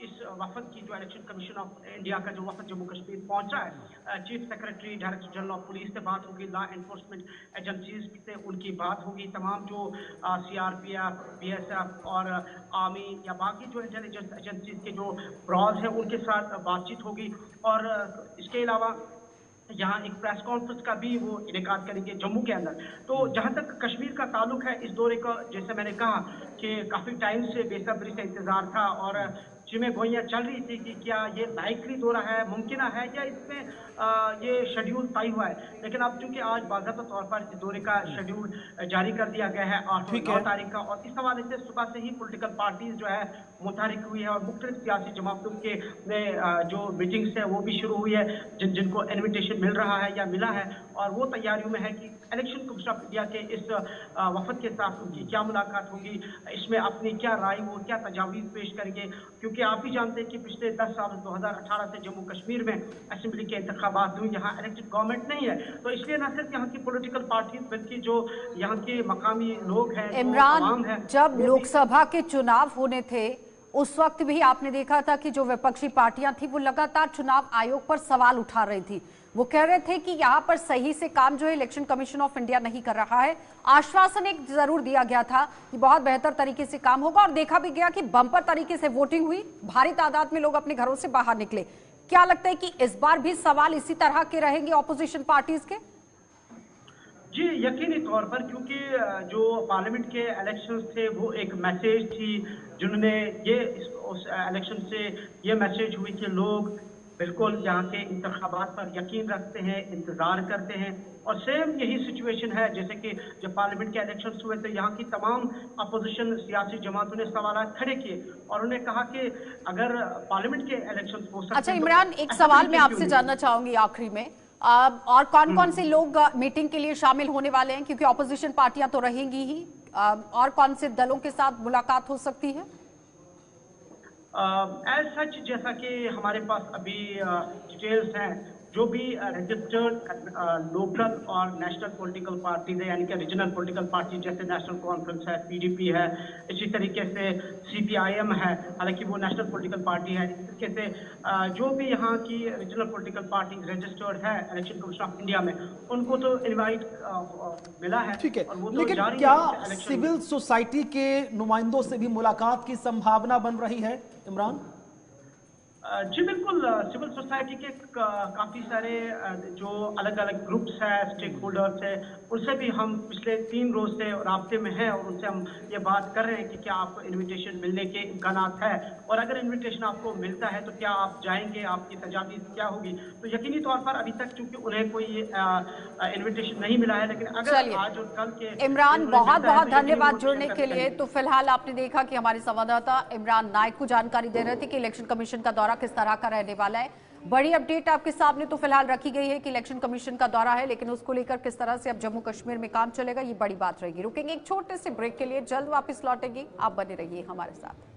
इस वफद की जो इलेक्शन कमीशन ऑफ इंडिया का जो वफद जम्मू कश्मीर पहुंचा है, chief secretary, director general of police से बात होगी, लॉ एनफोर्समेंट एजेंसीज से उनकी बात होगी, तमाम जो CRPF, BSF और आर्मी या बाकी जो इंटेलिजेंस एजेंसीज के जो ब्रॉज हैं उनके साथ बातचीत होगी। और इसके अलावा यहाँ एक प्रेस कॉन्फ्रेंस का भी वो इनेकाद करेंगे जम्मू के अंदर। तो जहाँ तक कश्मीर का ताल्लुक है, इस दौरे का जैसे मैंने कहा कि काफ़ी टाइम से बेसब्री से इंतजार था और जिम्मे गोइयाँ चल रही थी कि क्या ये लाइकली दौरा है, मुमकिन है या इसमें ये शेड्यूल तय हुआ है। लेकिन अब चूंकि आज बाकायदा तौर पर इस दौरे का शेड्यूल जारी कर दिया गया है 8 और 9 तारीख का, और इस हवाले से सुबह से ही पॉलिटिकल पार्टीज जो है मुतहरिक हुई है और मुख्तलिफ सियासी जमातों के जो मीटिंग्स है वो भी शुरू हुई है, जिनको इन्विटेशन मिल रहा है या मिला है, और वो तैयारियों में है कि इलेक्शन कमीशन ऑफ इंडिया के इस वफद के साथ उनकी क्या मुलाकात होगी, इसमें अपनी क्या राय, वो क्या तजावीज़ पेश करेंगे। क्योंकि आप भी जानते हैं कि पिछले 10 साल 2018 से जम्मू कश्मीर में असेंबली के इंतखाबात हुई, यहाँ इलेक्टेड गवर्नमेंट नहीं है, तो इसलिए न सिर्फ यहाँ की पॉलिटिकल पार्टीज बल्कि जो यहाँ के मकामी लोग हैं, इमरान, जब लोकसभा के चुनाव होने थे उस वक्त भी आपने देखा था कि जो विपक्षी पार्टियां थी वो लगातार चुनाव आयोग पर सवाल उठा रही थी। वो कह रहे थे कि यहाँ पर सही से काम जो है इलेक्शन कमीशन ऑफ इंडिया नहीं कर रहा है। आश्वासन एक जरूर दिया गया था कि बहुत बेहतर तरीके से काम होगा, और देखा भी गया कि बम्पर तरीके से वोटिंग हुई, भारी तादाद में लोग अपने घरों से बाहर निकले। क्या लगता है कि इस बार भी सवाल इसी तरह के रहेंगे ऑपोजिशन पार्टीज के? जी यकीनी तौर पर, क्योंकि जो पार्लियामेंट के इलेक्शंस थे वो एक मैसेज थी, जिन्होंने ये उस इलेक्शन से ये मैसेज हुई कि लोग बिल्कुल यहाँ के इंतखाबात पर यकीन रखते हैं, इंतजार करते हैं। और सेम यही सिचुएशन है जैसे कि जब पार्लियामेंट के इलेक्शन हुए तो यहाँ की तमाम अपोजिशन सियासी जमातों ने सवाल खड़े किए और उन्हें कहा कि अगर पार्लियामेंट के इलेक्शन हो सकते हैं। अच्छा इमरान, एक सवाल मैं आपसे जानना चाहूंगी आखिरी में, और कौन कौन से लोग मीटिंग के लिए शामिल होने वाले हैं, क्योंकि ऑपोजिशन पार्टियां तो रहेंगी ही, और कौन से दलों के साथ मुलाकात हो सकती है? एज सच जैसा कि हमारे पास अभी डिटेल्स हैं, जो भी रजिस्टर्ड लोकल और नेशनल पॉलिटिकल पार्टीज है, यानी कि रीजनल पॉलिटिकल पार्टी जैसे नेशनल कॉन्फ्रेंस है, पीडीपी है, इसी तरीके से सीपीआईएम है, हालांकि वो नेशनल पॉलिटिकल पार्टी है। इस तरीके से जो भी यहाँ की रीजनल पॉलिटिकल पार्टी रजिस्टर्ड है इलेक्शन कमीशन ऑफ इंडिया में, उनको तो इन्वाइट मिला है। ठीक है, और वो तो लेकिन जारी क्या है सिविल सोसाइटी के नुमाइंदों से भी मुलाकात की संभावना बन रही है इमरान? जी बिल्कुल, सिविल सोसाइटी के काफ़ी सारे जो अलग अलग ग्रुप्स हैं, स्टेक होल्डर्स हैं, उनसे भी हम पिछले 3 रोज से राब्ते में हैं और उनसे हम ये बात कर रहे हैं कि क्या आपको इनविटेशन मिलने के इम्कानात है, और अगर इनविटेशन आपको मिलता है तो क्या आप जाएंगे, आपकी तजावीज़ क्या होगी। तो यकीनी तौर पर अभी तक चूंकि उन्हें कोई इन्विटेशन नहीं मिला है, लेकिन अगर आज और कल के इमरान बहुत बहुत धन्यवाद जुड़ने के लिए। तो फिलहाल आपने देखा कि हमारे संवाददाता इमरान नाइक को जानकारी दे रहे थे कि इलेक्शन कमीशन का दौरा किस तरह का रहने वाला है। बड़ी अपडेट आपके सामने तो फिलहाल रखी गई है कि इलेक्शन कमीशन का दौरा है, लेकिन उसको लेकर किस तरह से अब जम्मू कश्मीर में काम चलेगा, ये बड़ी बात रहेगी। रुकेंगे एक छोटे से ब्रेक के लिए, जल्द वापस लौटेंगे, आप बने रहिए हमारे साथ।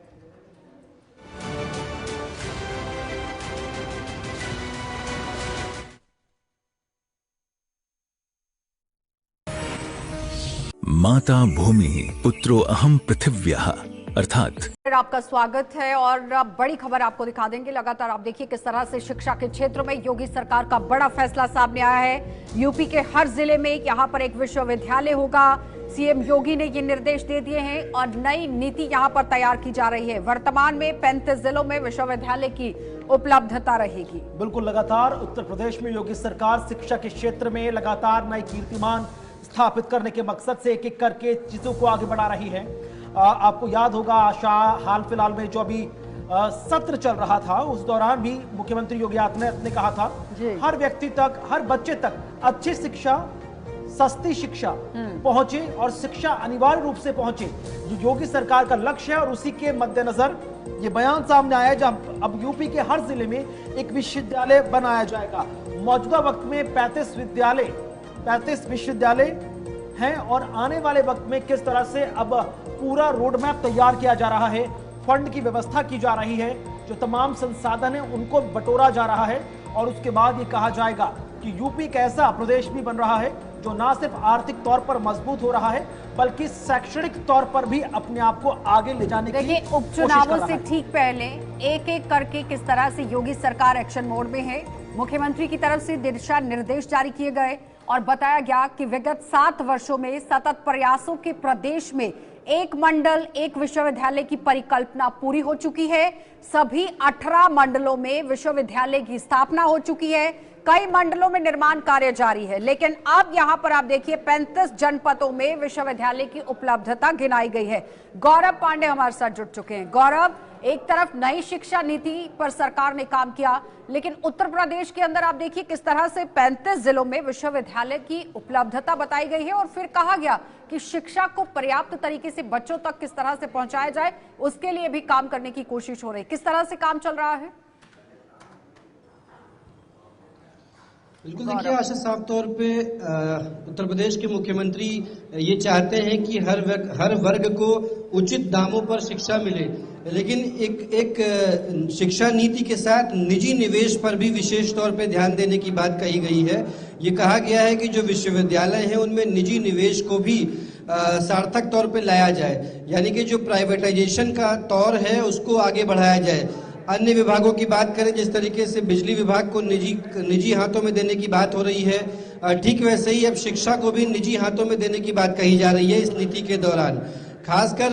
माता भूमि पुत्रो अहम पृथिव्यः अर्थात आपका स्वागत है और बड़ी खबर आपको दिखा देंगे। लगातार आप देखिए किस तरह से शिक्षा के क्षेत्र में योगी सरकार का बड़ा फैसला सामने आया है। यूपी के हर जिले में यहाँ पर एक विश्वविद्यालय होगा। सीएम योगी ने ये निर्देश दे दिए हैं और नई नीति यहाँ पर तैयार की जा रही है। वर्तमान में 35 जिलों में विश्वविद्यालय की उपलब्धता रहेगी। बिल्कुल, लगातार उत्तर प्रदेश में योगी सरकार शिक्षा के क्षेत्र में लगातार नए कीर्तिमान स्थापित करने के मकसद से एक एक करके चीजों को आगे बढ़ा रही है। आपको याद होगा हाल फिलहाल में जो अभी सत्र चल रहा था, उस दौरान भी मुख्यमंत्री योगी आदित्यनाथ ने कहा था हर व्यक्ति तक, हर बच्चे तक अच्छी शिक्षा, सस्ती शिक्षा पहुंचे और शिक्षा अनिवार्य रूप से पहुंचे, ये योगी सरकार का लक्ष्य है। और उसी के मद्देनजर ये बयान सामने आया जहां अब यूपी के हर जिले में एक विश्वविद्यालय बनाया जाएगा। मौजूदा वक्त में 35 विश्वविद्यालय हैं और आने वाले वक्त में किस तरह से अब पूरा रोड मैप तैयार किया जा रहा है, फंड की व्यवस्था की जा रही है, जो तमाम संसाधन है उनको बटोरा जा रहा है और उसके बाद ये कहा जाएगा कि यूपी एक ऐसा प्रदेश भी बन रहा है जो ना सिर्फ आर्थिक तौर पर मजबूत हो रहा है बल्कि शैक्षणिक तौर पर भी अपने आप को आगे ले जाने की देखिए उपचुनावों से ठीक पहले एक एक करके किस तरह से योगी सरकार एक्शन मोड में है। मुख्यमंत्री की तरफ से दिशा निर्देश जारी किए गए और बताया गया कि विगत 7 वर्षों में सतत प्रयासों के प्रदेश में एक मंडल एक विश्वविद्यालय की परिकल्पना पूरी हो चुकी है। सभी 18 मंडलों में विश्वविद्यालय की स्थापना हो चुकी है। कई मंडलों में निर्माण कार्य जारी है, लेकिन अब यहां पर आप देखिए 35 जनपदों में विश्वविद्यालय की उपलब्धता गिनाई गई है। गौरव पांडे हमारे साथ जुड़ चुके हैं। गौरव, एक तरफ नई शिक्षा नीति पर सरकार ने काम किया, लेकिन उत्तर प्रदेश के अंदर आप देखिए किस तरह से 35 जिलों में विश्वविद्यालय की उपलब्धता बताई गई है और फिर कहा गया कि शिक्षा को पर्याप्त तरीके से बच्चों तक किस तरह से पहुंचाया जाए, उसके लिए भी काम करने की कोशिश हो रही है। किस तरह से काम चल रहा है? बिल्कुल, देखिए आशा, साफ तौर पे उत्तर प्रदेश के मुख्यमंत्री ये चाहते हैं कि हर वर्ग को उचित दामों पर शिक्षा मिले, लेकिन एक शिक्षा नीति के साथ निजी निवेश पर भी विशेष तौर पे ध्यान देने की बात कही गई है। ये कहा गया है कि जो विश्वविद्यालय हैं उनमें निजी निवेश को भी सार्थक तौर पे लाया जाए, यानी कि जो प्राइवेटाइजेशन का तौर है उसको आगे बढ़ाया जाए। अन्य विभागों की बात करें, जिस तरीके से बिजली विभाग को निजी हाथों में देने की बात हो रही है, ठीक वैसे ही अब शिक्षा को भी निजी हाथों में देने की बात कही जा रही है इस नीति के दौरान। खासकर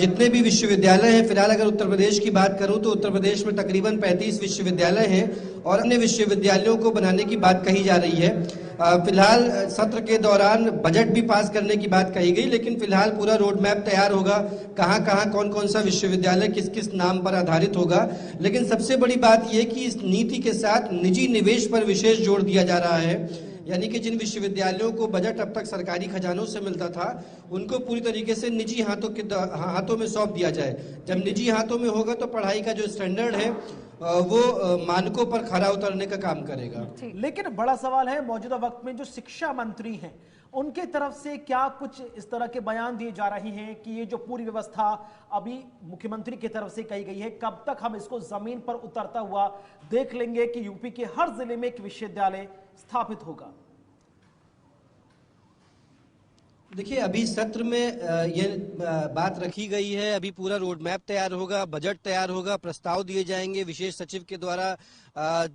जितने भी विश्वविद्यालय हैं, फिलहाल अगर उत्तर प्रदेश की बात करूं तो उत्तर प्रदेश में तकरीबन 35 विश्वविद्यालय हैं और अन्य विश्वविद्यालयों को बनाने की बात कही जा रही है। फिलहाल सत्र के दौरान बजट भी पास करने की बात कही गई, लेकिन फिलहाल पूरा रोड मैप तैयार होगा, कहां कहां कौन कौन सा विश्वविद्यालय किस किस नाम पर आधारित होगा। लेकिन सबसे बड़ी बात यह कि इस नीति के साथ निजी निवेश पर विशेष जोर दिया जा रहा है, यानी कि जिन विश्वविद्यालयों को बजट अब तक सरकारी खजानों से मिलता था उनको पूरी तरीके से निजी हाथों में सौंप दिया जाए। जब निजी हाथों में होगा तो पढ़ाई का जो स्टैंडर्ड है वो मानकों पर खरा उतरने का काम करेगा। लेकिन बड़ा सवाल है, मौजूदा वक्त में जो शिक्षा मंत्री हैं उनके तरफ से क्या कुछ इस तरह के बयान दिए जा रहे हैं कि ये जो पूरी व्यवस्था अभी मुख्यमंत्री की तरफ से कही गई है, कब तक हम इसको जमीन पर उतरता हुआ देख लेंगे कि यूपी के हर जिले में एक विश्वविद्यालय स्थापित होगा? देखिए, अभी सत्र में ये बात रखी गई है, अभी पूरा रोड मैप तैयार होगा, बजट तैयार होगा, प्रस्ताव दिए जाएंगे, विशेष सचिव के द्वारा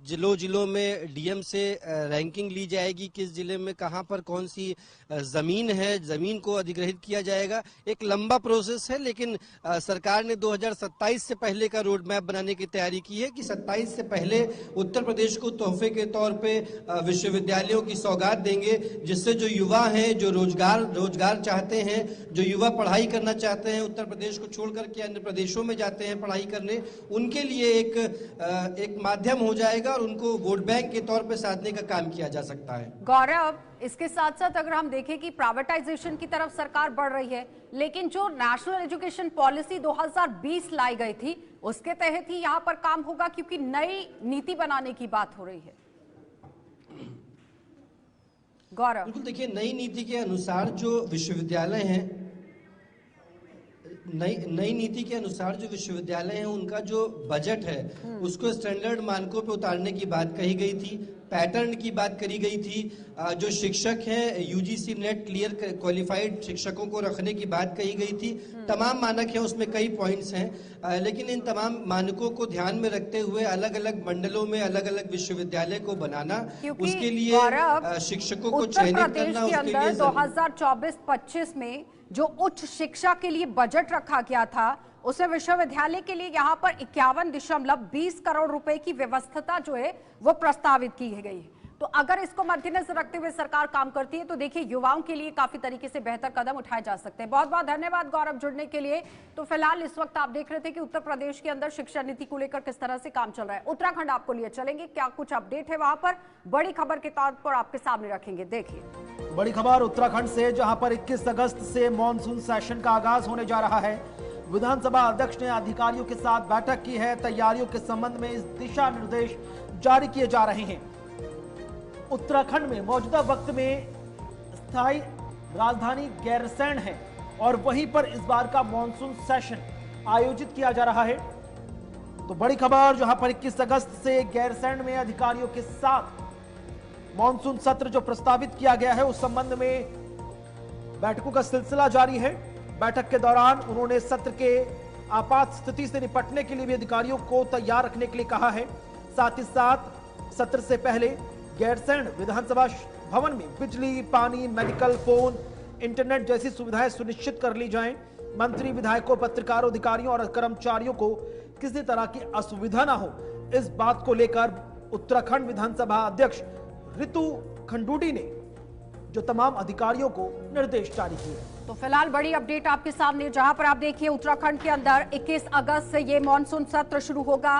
जिलों में डीएम से रैंकिंग ली जाएगी, किस जिले में कहां पर कौन सी जमीन है, जमीन को अधिग्रहित किया जाएगा। एक लंबा प्रोसेस है, लेकिन सरकार ने 2027 से पहले का रोड मैप बनाने की तैयारी की है कि 27 से पहले उत्तर प्रदेश को तोहफे के तौर पे विश्वविद्यालयों की सौगात देंगे, जिससे जो युवा हैं, जो रोजगार चाहते हैं, जो युवा पढ़ाई करना चाहते हैं, उत्तर प्रदेश को छोड़कर के अन्य प्रदेशों में जाते हैं पढ़ाई करने, उनके लिए एक माध्यम हो जाएगा और उनको वोट बैंक के तौर पे साधने का काम किया जा सकता है। गौरव, इसके साथ साथ अगर हम देखें कि प्राइवेटाइजेशन की तरफ सरकार बढ़ रही है, लेकिन जो नेशनल एजुकेशन पॉलिसी 2020 लाई गई थी उसके तहत ही यहाँ पर काम होगा, क्योंकि नई नीति बनाने की बात हो रही है। गौरव, बिल्कुल, देखिए, नई नीति के अनुसार जो विश्वविद्यालय हैं, नई नीति के अनुसार जो विश्वविद्यालय हैं उनका जो बजट है उसको स्टैंडर्ड मानकों पे उतारने की बात कही गई थी, पैटर्न की बात करी गई थी, जो शिक्षक हैं यूजीसी नेट क्लियर क्वालिफाइड शिक्षकों को रखने की बात कही गई थी। तमाम मानक हैं, उसमें कई पॉइंट्स हैं, लेकिन इन तमाम मानकों को ध्यान में रखते हुए अलग अलग मंडलों में अलग अलग विश्वविद्यालय को बनाना, उसके लिए शिक्षकों को चयनित करना, उसके लिए 2024-25 में जो उच्च शिक्षा के लिए बजट रखा गया था उसमें विश्वविद्यालय के लिए यहाँ पर 51.20 करोड़ रुपए की व्यवस्था जो है वो प्रस्तावित की गई है। तो अगर इसको मद्देनजर रखते हुए सरकार काम करती है तो देखिए युवाओं के लिए काफी तरीके से बेहतर कदम उठाए जा सकते हैं। बहुत बहुत धन्यवाद गौरव जुड़ने के लिए। तो फिलहाल इस वक्त आप देख रहे थे कि उत्तर प्रदेश के अंदर शिक्षा नीति को लेकर किस तरह से काम चल रहा है। उत्तराखंड आपको लिए चलेंगे, क्या कुछ अपडेट है वहां पर, बड़ी खबर के तौर पर आपके सामने रखेंगे। देखिए बड़ी खबर उत्तराखंड से, जहां पर 21 अगस्त से मॉनसून सेशन का आगाज होने जा रहा है। विधानसभा अध्यक्ष ने अधिकारियों के साथ बैठक की है, तैयारियों के संबंध में इस दिशा निर्देश जारी किए जा रहे हैं। उत्तराखंड में मौजूदा वक्त में स्थायी राजधानी गैरसैंण है और वहीं पर इस बार का मॉनसून सेशन आयोजित किया जा रहा है। तो बड़ी खबर, जहां पर 21 अगस्त से गैरसैंण में अधिकारियों के साथ मॉनसून सत्र जो प्रस्तावित किया गया है उस संबंध में बैठकों का सिलसिला जारी है। बैठक के दौरान उन्होंने सत्र के आपात स्थिति से निपटने के लिए भी अधिकारियों को तैयार रखने के लिए कहा है। साथ ही साथ सत्र से पहले गैरसैंण विधानसभा भवन में बिजली, पानी, मेडिकल, फोन, इंटरनेट जैसी सुविधाएं सुनिश्चित कर ली जाएं। मंत्री, विधायकों, पत्रकारों, अधिकारियों और कर्मचारियों को किसी तरह की असुविधा ना हो, इस बात को लेकर उत्तराखंड विधानसभा अध्यक्ष रितु खंडूड़ी ने जो तमाम अधिकारियों को निर्देश जारी किए। तो फिलहाल बड़ी अपडेट आपके सामने, जहां पर आप देखिए उत्तराखंड के अंदर 21 अगस्त से ये मॉनसून सत्र शुरू होगा।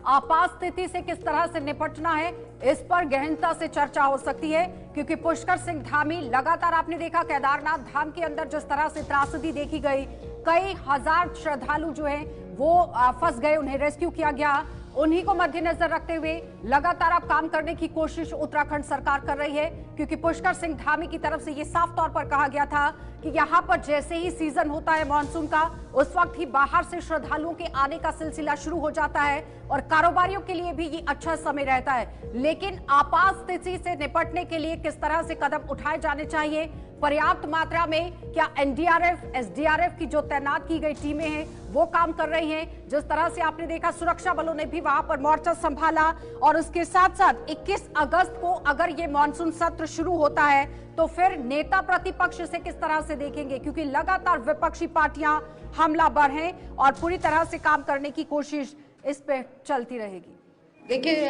आपात स्थिति से किस तरह से निपटना है इस पर गहनता से चर्चा हो सकती है, क्योंकि पुष्कर सिंह धामी लगातार आपने देखा केदारनाथ धाम के अंदर जिस तरह से त्रासदी देखी गई, कई हजार श्रद्धालु जो है वो फंस गए, उन्हें रेस्क्यू किया गया। उन्हीं को मद्देनजर रखते हुए लगातार अब काम करने की कोशिश उत्तराखंड सरकार कर रही है, क्योंकि पुष्कर सिंह धामी की तरफ से ये साफ तौर पर कहा गया था कि यहाँ पर जैसे ही सीजन होता है मॉनसून का, उस वक्त ही बाहर से श्रद्धालुओं के आने का सिलसिला शुरू हो जाता है और कारोबारियों के लिए भी ये अच्छा समय रहता है। लेकिन आपात स्थिति से निपटने के लिए किस तरह से कदम उठाए जाने चाहिए, पर्याप्त मात्रा में क्या एनडीआरएफ, एसडीआरएफ की जो तैनात की गई टीमें हैं वो काम कर रही हैं। जिस तरह से आपने देखा सुरक्षा बलों ने भी वहां पर मोर्चा संभाला, और उसके साथ साथ 21 अगस्त को अगर ये मॉनसून सत्र शुरू होता है तो फिर नेता प्रतिपक्ष से किस तरह से देखेंगे, क्योंकि लगातार विपक्षी पार्टियां हमलावर हैं और पूरी तरह से काम करने की कोशिश इस पे चलती रहेगी। देखिए,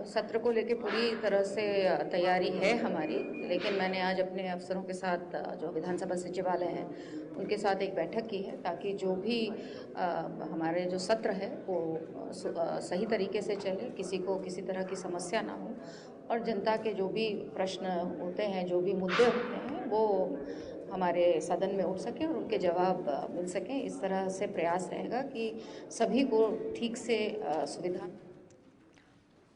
सत्र को लेकर पूरी तरह से तैयारी है हमारी, लेकिन मैंने आज अपने अफसरों के साथ जो विधानसभा सचिवालय है उनके साथ एक बैठक की है, ताकि जो भी हमारे जो सत्र है वो सही तरीके से चले, किसी को किसी तरह की समस्या ना हो और जनता के जो भी प्रश्न होते हैं, जो भी मुद्दे होते हैं, वो हमारे सदन में उठ सके और उनके जवाब मिल सकें। इस तरह से प्रयास रहेगा कि सभी को ठीक से सुविधा।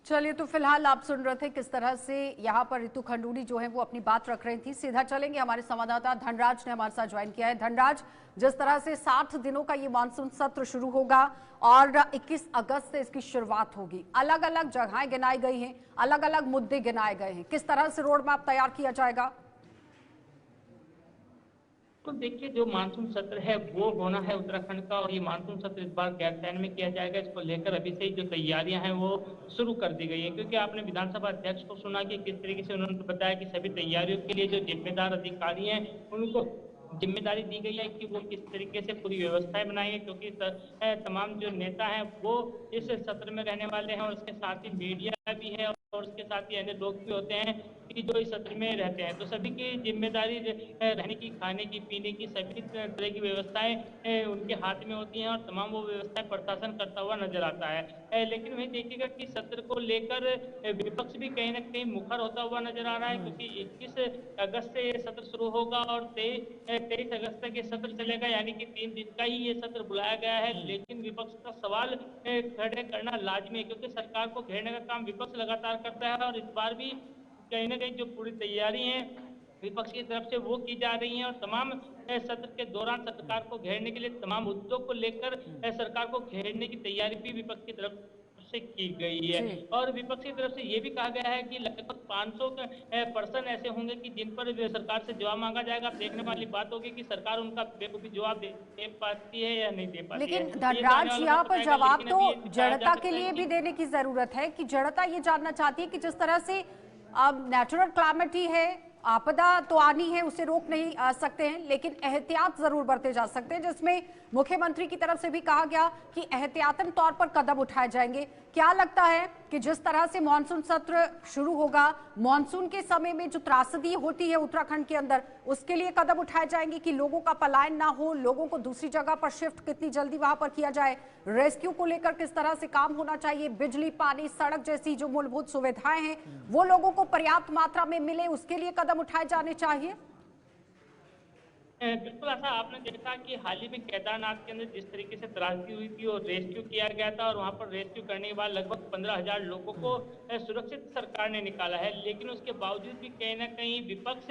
चलिए, तो फिलहाल आप सुन रहे थे किस तरह से यहाँ पर रितु खंडूड़ी जो है वो अपनी बात रख रही थी। सीधा चलेंगे, हमारे संवाददाता धनराज ने हमारे साथ ज्वाइन किया है। धनराज, जिस तरह से 60 दिनों का ये मानसून सत्र शुरू होगा और 21 अगस्त से इसकी शुरुआत होगी, अलग अलग जगहें गिनाई गई हैं, अलग अलग मुद्दे गिनाए गए हैं, किस तरह से रोड मैप तैयार किया जाएगा? तो देखिए, जो मानसून सत्र है वो होना है उत्तराखंड का, और ये मानसून सत्र इस बार गैरसैंण में किया जाएगा। इसको लेकर अभी से ही जो तैयारियां हैं वो शुरू कर दी गई है, क्योंकि आपने विधानसभा अध्यक्ष को सुना कि किस तरीके से उन्होंने बताया कि सभी तैयारियों के लिए जो जिम्मेदार अधिकारी हैं उनको जिम्मेदारी दी गई है कि वो किस तरीके से पूरी व्यवस्थाएं बनाएंगे, क्योंकि तमाम जो नेता हैं वो इस सत्र में रहने वाले हैं और उसके साथ ही मीडिया भी है और उसके साथ ही अन्य लोग भी होते हैं कि जो इस सत्र में रहते हैं। तो सभी की जिम्मेदारी रहने की, खाने की, पीने की सभी तरह की व्यवस्थाएं उनके हाथ में होती हैं और तमाम वो व्यवस्थाएं प्रशासन करता हुआ नजर आता है। लेकिन वही देखिएगा कि सत्र को लेकर विपक्ष भी कहीं ना कहीं मुखर होता हुआ नजर आ रहा है, क्योंकि 21 अगस्त से ये सत्र शुरू होगा और 23 अगस्त तक ये सत्र चलेगा, यानी कि 3 दिन का ही ये सत्र बुलाया गया है। लेकिन विपक्ष का सवाल खड़े करना लाजमी है, क्योंकि सरकार को घेरने का काम विपक्ष लगातार करता है और इस बार भी कहीं ना कहीं जो पूरी तैयारी है विपक्ष की तरफ से वो की जा रही है और तमाम सत्र के दौरान सरकार को घेरने के लिए, तमाम मुद्दों को लेकर सरकार को घेरने की तैयारी भी विपक्ष की तरफ से की गई है। और विपक्ष की तरफ से ये भी कहा गया है कि लगभग 500% ऐसे होंगे कि जिन पर सरकार से जवाब मांगा जाएगा। अब देखने वाली बात होगी कि सरकार उनका बेखूबी जवाब दे पाती है या नहीं दे पाती। लेकिन धनराज, यहाँ पर जवाब तो जनता के लिए भी देने की जरूरत है कि जनता ये जानना चाहती है कि जिस तरह से अब नेचुरल क्लाइमेटी है, आपदा तो आनी है, उसे रोक नहीं सकते हैं, लेकिन एहतियात जरूर बरते जा सकते हैं, जिसमें मुख्यमंत्री की तरफ से भी कहा गया कि एहतियातन तौर पर कदम उठाए जाएंगे। क्या लगता है कि जिस तरह से मानसून सत्र शुरू होगा, मानसून के समय में जो त्रासदी होती है उत्तराखंड के अंदर, उसके लिए कदम उठाए जाएंगे कि लोगों का पलायन ना हो, लोगों को दूसरी जगह पर शिफ्ट कितनी जल्दी वहां पर किया जाए, रेस्क्यू को लेकर किस तरह से काम होना चाहिए, बिजली, पानी, सड़क जैसी जो मूलभूत सुविधाएं हैं वो लोगों को पर्याप्त मात्रा में मिले, उसके लिए कदम उठाए जाने चाहिए? बिल्कुल ऐसा आपने देखा कि हाल ही में केदारनाथ के अंदर जिस तरीके से त्रासदी हुई थी और रेस्क्यू किया गया था और वहां पर रेस्क्यू करने के बाद लगभग 15,000 लोगों को सुरक्षित सरकार ने निकाला है। लेकिन उसके बावजूद भी कहीं ना कहीं विपक्ष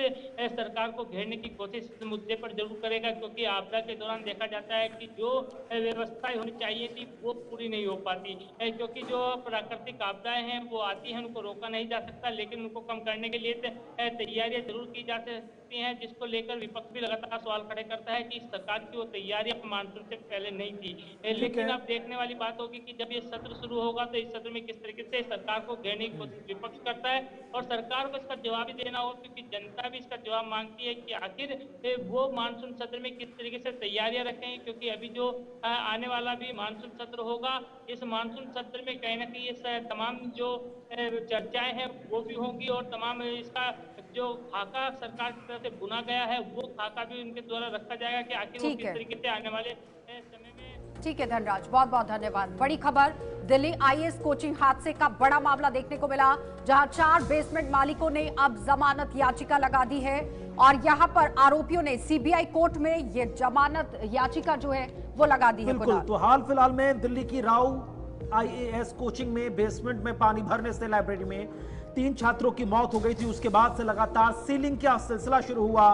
सरकार को घेरने की कोशिश इस मुद्दे पर जरूर करेगा, क्योंकि आपदा के दौरान देखा जाता है कि जो व्यवस्थाएं होनी चाहिए थी वो पूरी नहीं हो पाती, क्योंकि जो प्राकृतिक आपदाएं हैं वो आती हैं, उनको रोका नहीं जा सकता, लेकिन उनको कम करने के लिए तैयारियां जरूर की जा सकती हैं, जिसको लेकर विपक्ष भी लगातार सवाल खड़े करता है कि सरकार की वो तैयारी मानसून से पहले नहीं थी। लेकिन अब देखने वाली बात होगी कि जब ये सत्र शुरू होगा तो इस सत्र में किस तरीके से सरकार को घेरने की कोशिश विपक्ष करता है और सरकार को इसका जवाब भी देना होगा, क्योंकि जनता भी इसका जवाब मांगती है कि आखिर वो मानसून सत्र में किस तरीके से तैयारियां रखेंगे, क्योंकि अभी जो आने वाला भी मानसून सत्र होगा, इस मानसून सत्र में कहीं ना कहीं ये तमाम जो चर्चाएं हैं वो भी होंगी और तमाम इसका जो खाका सरकार की तरफ से बुना गया है वो खाका भी उनके द्वारा रखा जाएगा कि आखिर वो किस तरीके से आने वाले समय में। ठीक है धनराज, बहुत बहुत धन्यवाद। बड़ी खबर, दिल्ली आईएएस कोचिंग हादसे का बड़ा मामला देखने को मिला, जहां 4 बेसमेंट मालिकों ने अब जमानत याचिका लगा दी है और यहां पर आरोपियों ने सीबीआई कोर्ट में ये जमानत याचिका जो है वो लगा दी है। बिल्कुल, तो हाल फिलहाल में दिल्ली की राव आईएएस कोचिंग में बेसमेंट में पानी भरने से लाइब्रेरी में 3 छात्रों की मौत हो गई थी। उसके बाद से लगातार सीलिंग का सिलसिला शुरू हुआ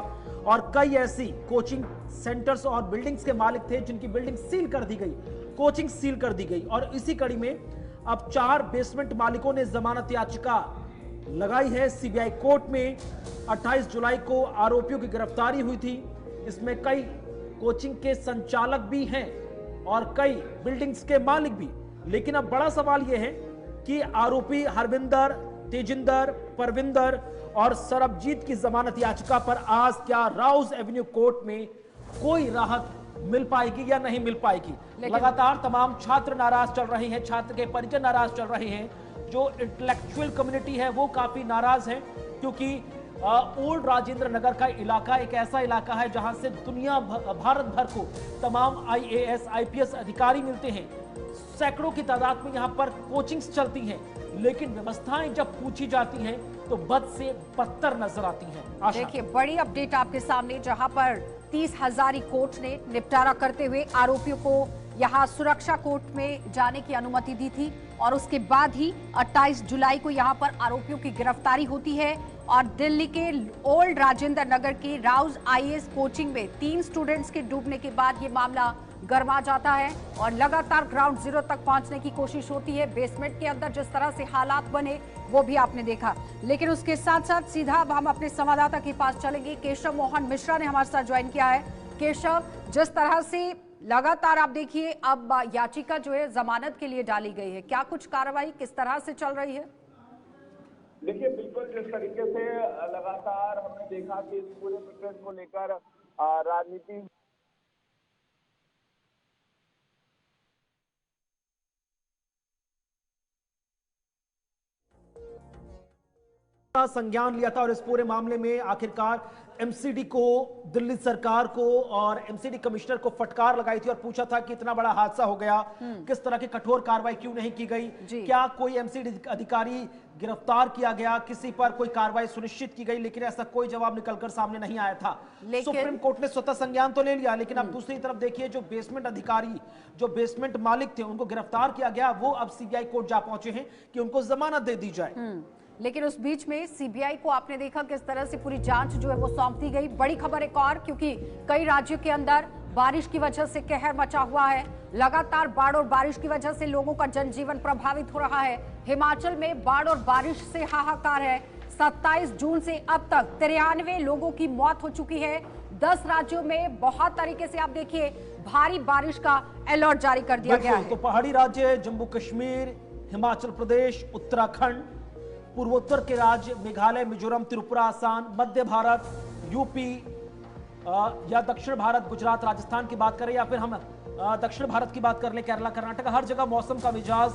और कई ऐसी कोचिंग सेंटर्स और बिल्डिंग्स के मालिक थे जिनकी बिल्डिंग सील कर दी गई, कोचिंग सील कर दी गई और इसी कड़ी में अब 4 बेसमेंट मालिकों ने जमानत याचिका लगाई है सीबीआई कोर्ट में। 28 जुलाई को आरोपियों की गिरफ्तारी हुई थी। इसमें कई कोचिंग के संचालक भी हैं और कई बिल्डिंग्स के मालिक भी। लेकिन अब बड़ा सवाल यह है कि आरोपी हरविंदर, तेजिंदर, परविंदर और सरबजीत की जमानत याचिका पर आज क्या राउज एवेन्यू कोर्ट में कोई राहत मिल पाएगी या नहीं मिल पाएगी। लगातार तमाम छात्र नाराज चल रहे हैं, छात्र के परिजन नाराज चल रहे हैं, जो इंटेलेक्चुअल कम्युनिटी है वो काफी नाराज है, क्योंकि ओल्ड राजेंद्र नगर का इलाका एक ऐसा इलाका है जहां से दुनिया भारत भर को तमाम IAS IPS अधिकारी मिलते हैं। सैकड़ों की तादाद में यहां पर कोचिंग्स चलती हैं, लेकिन व्यवस्थाएं जब पूछी जाती हैं तो बद से बदतर नजर आती हैं। देखिए, बड़ी अपडेट आपके सामने, जहां पर 30 हजारी कोर्ट ने निपटारा करते हुए आरोपियों को यहां सुरक्षा कोर्ट में जाने की अनुमति दी थी और उसके बाद ही 28 जुलाई को यहां पर आरोपियों की गिरफ्तारी होती है। और दिल्ली के ओल्ड राजेंद्र नगर के राउज IAS कोचिंग में 3 स्टूडेंट्स के डूबने के बाद ये मामला गर्मा जाता है और लगातार ग्राउंड जीरो तक पहुंचने की कोशिश होती है। बेसमेंट के अंदर जिस तरह से हालात बने वो भी आपने देखा, लेकिन उसके साथ साथ सीधा अब हम अपने संवाददाता के पास चलेंगे। केशव मोहन मिश्रा ने हमारे साथ ज्वाइन किया है। केशव, जिस तरह से लगातार आप देखिए अब याचिका जो है जमानत के लिए डाली गई है, क्या कुछ कार्रवाई किस तरह से चल रही है? देखिए, बिल्कुल जिस तरीके से लगातार हमने देखा कि इस पूरे प्रकरण को लेकर राजनीति संज्ञान लिया था और इस पूरे मामले में आखिरकार MCD को, दिल्ली सरकार को और MCD कमिश्नर को फटकार लगाई थी और पूछा था कि इतना बड़ा हादसा हो गया, किस तरह की कठोर कार्रवाई क्यों नहीं की गई, क्या कोई MCD अधिकारी गिरफ्तार किया गया, किसी पर कोई कार्रवाई सुनिश्चित की गई, लेकिन ऐसा कोई जवाब निकलकर सामने नहीं आया था। सुप्रीम कोर्ट ने स्वतः संज्ञान तो ले लिया, लेकिन अब दूसरी तरफ देखिए, जो बेसमेंट अधिकारी, जो बेसमेंट मालिक थे, उनको गिरफ्तार किया गया, वो अब CBI कोर्ट जा पहुंचे हैं कि उनको जमानत दे दी जाए। लेकिन उस बीच में CBI को आपने देखा किस तरह से पूरी जांच जो है वो सौंप दी गई। बड़ी खबर एक और, क्योंकि कई राज्यों के अंदर बारिश की वजह से कहर मचा हुआ है। लगातार बाढ़ और बारिश की वजह से लोगों का जनजीवन प्रभावित हो रहा है। हिमाचल में बाढ़ और बारिश से हाहाकार है। 27 जून से अब तक 93 लोगों की मौत हो चुकी है। 10 राज्यों में बहुत तरीके से आप देखिए भारी बारिश का अलर्ट जारी कर दिया गया है। तो पहाड़ी राज्य जम्मू कश्मीर, हिमाचल प्रदेश, उत्तराखंड, पूर्वोत्तर के राज्य मेघालय, मिजोरम, त्रिपुरा, आसाम, मध्य भारत, यूपी या दक्षिण भारत, गुजरात, राजस्थान की बात करें, या फिर हम दक्षिण भारत की बात कर लें, केरला, कर्नाटक, हर जगह मौसम का मिजाज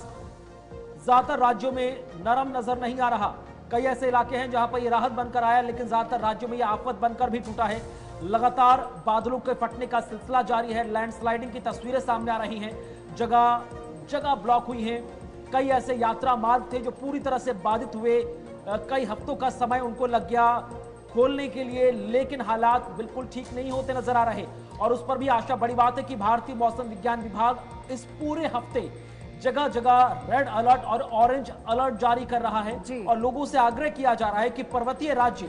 ज्यादातर राज्यों में नरम नजर नहीं आ रहा। कई ऐसे इलाके हैं जहां पर यह राहत बनकर आया, लेकिन ज्यादातर राज्यों में यह आफत बनकर भी टूटा है। लगातार बादलों के फटने का सिलसिला जारी है। लैंडस्लाइडिंग की तस्वीरें सामने आ रही हैं, जगह जगह ब्लॉक हुई हैं। कई ऐसे यात्रा मार्ग थे जो पूरी तरह से बाधित हुए, कई हफ्तों का समय उनको लग गया खोलने के लिए, लेकिन हालात बिल्कुल ठीक नहीं होते नजर आ रहे। और उस पर भी आशा बड़ी बात है कि भारतीय मौसम विज्ञान विभाग इस पूरे हफ्ते जगह जगह रेड अलर्ट और ऑरेंज अलर्ट जारी कर रहा है और लोगों से आग्रह किया जा रहा है कि पर्वतीय राज्य,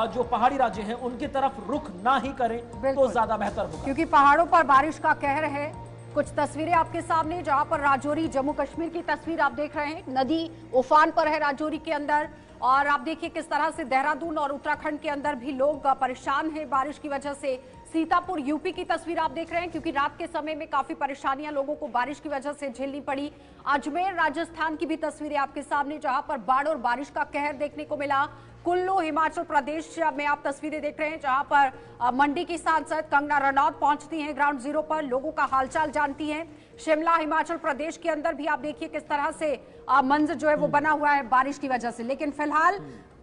जो पहाड़ी राज्य हैं, उनकी तरफ रुख ना ही करें तो ज्यादा बेहतर होगा, क्योंकि पहाड़ों पर बारिश का कहर है। कुछ तस्वीरें आपके सामने, जहां पर राजौरी, जम्मू कश्मीर की तस्वीर आप देख रहे हैं। नदी उफान पर है राजौरी के अंदर, और आप देखिए किस तरह से देहरादून और उत्तराखंड के अंदर भी लोग परेशान हैं बारिश की वजह से। सीतापुर यूपी की तस्वीर आप देख रहे हैं, क्योंकि रात के समय में काफी परेशानियां लोगों को बारिश की वजह से झेलनी पड़ी। अजमेर राजस्थान की भी तस्वीरें आपके सामने, जहां पर बाढ़ और बारिश का कहर देखने को मिला। कुल्लू हिमाचल प्रदेश में आप तस्वीरें देख रहे हैं, जहां पर मंडी की सांसद कंगना रनौत पहुंचती हैं ग्राउंड जीरो पर, लोगों का हालचाल जानती हैं। शिमला हिमाचल प्रदेश के अंदर भी आप देखिए किस तरह से मंजर जो है वो बना हुआ है बारिश की वजह से। लेकिन फिलहाल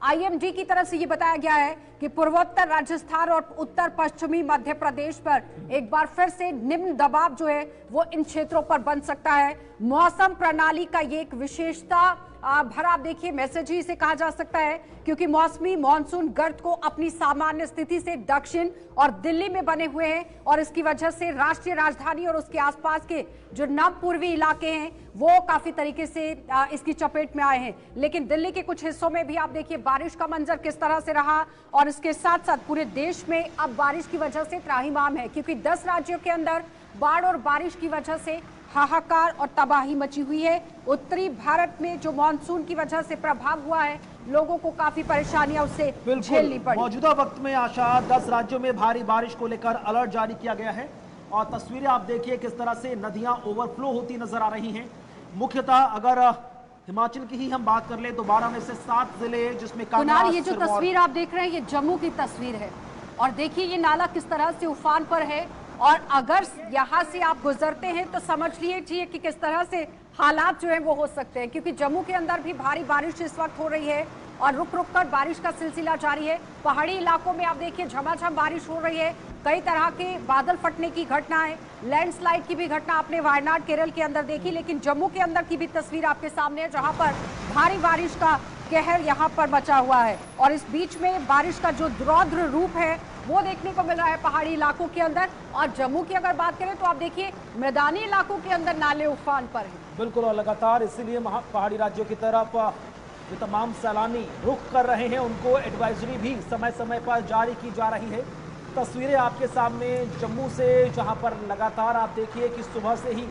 IMD की तरफ से ये बताया गया है कि पूर्वोत्तर राजस्थान और उत्तर पश्चिमी मध्य प्रदेश पर एक बार फिर से निम्न दबाव जो है वो इन क्षेत्रों पर बन सकता है। मौसम प्रणाली का ये एक विशेषता भरा आप देखिए मैसेज ही इसे कहा जा सकता है, क्योंकि मौसमी मानसून गर्त को अपनी सामान्य स्थिति से दक्षिण और दिल्ली में बने हुए हैं, और इसकी वजह से राष्ट्रीय राजधानी और उसके आसपास के जो नव पूर्वी इलाके हैं वो काफी तरीके से इसकी चपेट में आए हैं। लेकिन दिल्ली के कुछ हिस्सों में भी आप देखिए बारिश का मंजर किस तरह से रहा, और इसके साथ साथ पूरे देश में अब बारिश की वजह से त्राहिमाम है, क्योंकि 10 राज्यों के अंदर बाढ़ और बारिश की वजह से हाहाकार और तबाही मची हुई है। उत्तरी भारत में जो मानसून की वजह से प्रभाव हुआ है, लोगों को काफी परेशानियां उससे झेलनी पड़ी। मौजूदा वक्त में आशा 10 राज्यों में भारी बारिश को लेकर अलर्ट जारी किया गया है, और तस्वीरें आप देखिए किस तरह से नदियां ओवरफ्लो होती नजर आ रही हैं। मुख्यतः अगर हिमाचल की ही हम बात कर ले तो 12 में से 7 जिले, जिसमें ये जो तस्वीर आप देख रहे हैं ये जम्मू की तस्वीर है, और देखिए ये नाला किस तरह से उफान पर है, और अगर यहाँ से आप गुजरते हैं तो समझ लीजिए कि किस तरह से हालात जो है वो हो सकते हैं, क्योंकि जम्मू के अंदर भी भारी बारिश इस वक्त हो रही है और रुक रुक कर बारिश का सिलसिला जारी है। पहाड़ी इलाकों में आप देखिए झमाझम बारिश हो रही है, कई तरह के बादल फटने की घटनाएं, लैंडस्लाइड की भी घटना आपने वायनाड केरल के अंदर देखी, लेकिन जम्मू के अंदर की भी तस्वीर आपके सामने है जहां पर भारी बारिश का कहर यहां पर मचा हुआ है। और इस बीच में बारिश का जो रौद्र रूप है वो देखने को मिल रहा है पहाड़ी इलाकों के अंदर। और जम्मू की अगर बात करें तो आप देखिए मैदानी इलाकों के अंदर नाले उफान पर है। बिल्कुल, और लगातार इसीलिए पहाड़ी राज्यों की तरफ जो तमाम सैलानी रुख कर रहे हैं उनको एडवाइजरी भी समय समय पर जारी की जा रही है। तस्वीरें आपके सामने जम्मू से, जहां पर लगातार आप देखिए कि सुबह से ही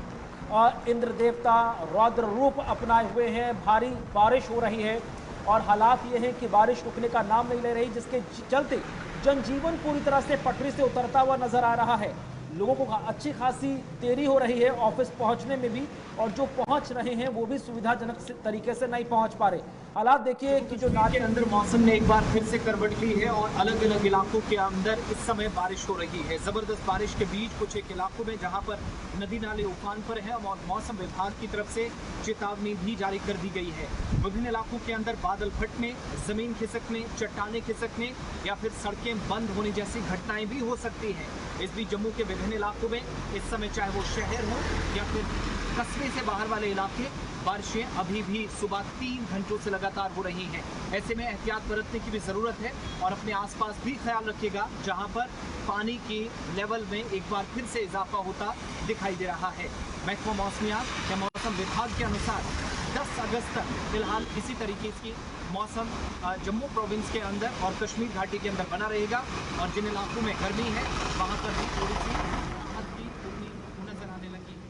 इंद्र देवता रौद्र रूप अपनाए हुए हैं, भारी बारिश हो रही है और हालात ये हैं कि बारिश रुकने का नाम नहीं ले रही, जिसके चलते जनजीवन पूरी तरह से पटरी से उतरता हुआ नजर आ रहा है। लोगों को अच्छी खासी देरी हो रही है ऑफिस पहुंचने में भी, और जो पहुंच रहे हैं वो भी सुविधाजनक तरीके से नहीं पहुंच पा रहे। हालात देखिए कि जो के अंदर मौसम ने एक बार फिर से करवट ली है और अलग अलग इलाकों के अंदर इस समय बारिश हो रही है। जबरदस्त बारिश के बीच कुछ एक इलाकों में जहां पर नदी नाले उफान पर है और मौसम विभाग की तरफ से चेतावनी भी जारी कर दी गई है। विभिन्न इलाकों के अंदर बादल फटने, जमीन खिसकने, चट्टाने खिसकने या फिर सड़कें बंद होने जैसी घटनाएं भी हो सकती हैं। इस बीच जम्मू के विभिन्न इलाकों में इस समय चाहे वो शहर हो या फिर कस्बे से बाहर वाले इलाके, बारिशें अभी भी सुबह 3 घंटों से लगातार हो रही हैं। ऐसे में एहतियात बरतने की भी ज़रूरत है और अपने आसपास भी ख्याल रखिएगा जहां पर पानी की लेवल में एक बार फिर से इजाफा होता दिखाई दे रहा है। महकमा मौसमियात या मौसम विभाग के अनुसार 10 अगस्त तक फिलहाल इसी तरीके की मौसम जम्मू प्रोविंस के अंदर और कश्मीर घाटी के अंदर बना रहेगा और जिन इलाकों में गर्मी है वहां पर भी थोड़ी सी राहत की उम्मीद नजर आने लगी है।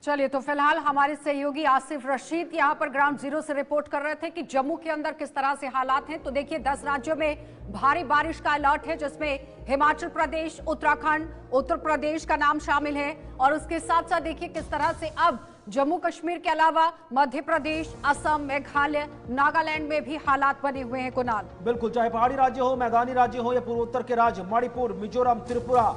चलिए, तो फिलहाल हमारे सहयोगी आसिफ रशीद यहाँ पर ग्राउंड जीरो से रिपोर्ट कर रहे थे कि जम्मू के अंदर किस तरह से हालात हैं। तो देखिए 10 राज्यों में भारी बारिश का अलर्ट है, जिसमें हिमाचल प्रदेश, उत्तराखंड, उत्तर प्रदेश का नाम शामिल है। और उसके साथ साथ देखिए किस तरह से अब जम्मू कश्मीर के अलावा मध्य प्रदेश, असम, मेघालय, नागालैंड में भी हालात बने हुए हैं। कुणाल, बिल्कुल, चाहे पहाड़ी राज्य हो, मैदानी राज्य हो या पूर्वोत्तर के राज्य मणिपुर, मिजोरम, त्रिपुरा,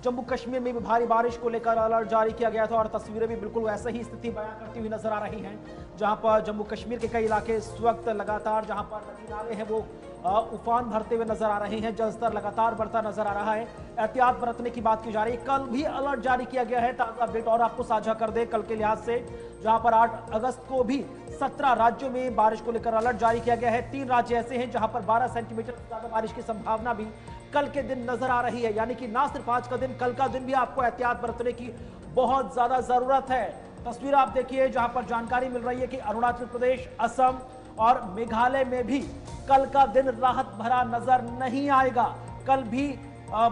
जम्मू कश्मीर में भी भारी बारिश को लेकर अलर्ट जारी किया गया था और तस्वीरें भी बिल्कुल वैसे ही स्थिति बयां करती हुई नजर आ रही हैं, जहां पर जम्मू कश्मीर के कई इलाके इस वक्त लगातार जहां पर नदी नाले हैं वो उफान भरते हुए नजर आ रहे हैं, जलस्तर लगातार बढ़ता नजर आ रहा है। एहतियात बरतने की बात की जा रही है। कल भी अलर्ट जारी किया गया है। ताजा अपडेट और आपको साझा कर दे कल के लिहाज से, जहां पर 8 अगस्त को भी 17 राज्यों में बारिश को लेकर अलर्ट जारी किया गया है। 3 राज्य ऐसे हैं जहां पर 12 सेंटीमीटर से ज्यादा बारिश की संभावना भी कल के दिन नजर आ रही है। यानी कि ना सिर्फ आज का दिन, कल का दिन भी आपको एहतियात बरतने की बहुत ज्यादा जरूरत है। तस्वीर आप देखिए जहां पर जानकारी मिल रही है कि अरुणाचल प्रदेश, असम और मेघालय में भी कल का दिन राहत भरा नजर नहीं आएगा। कल भी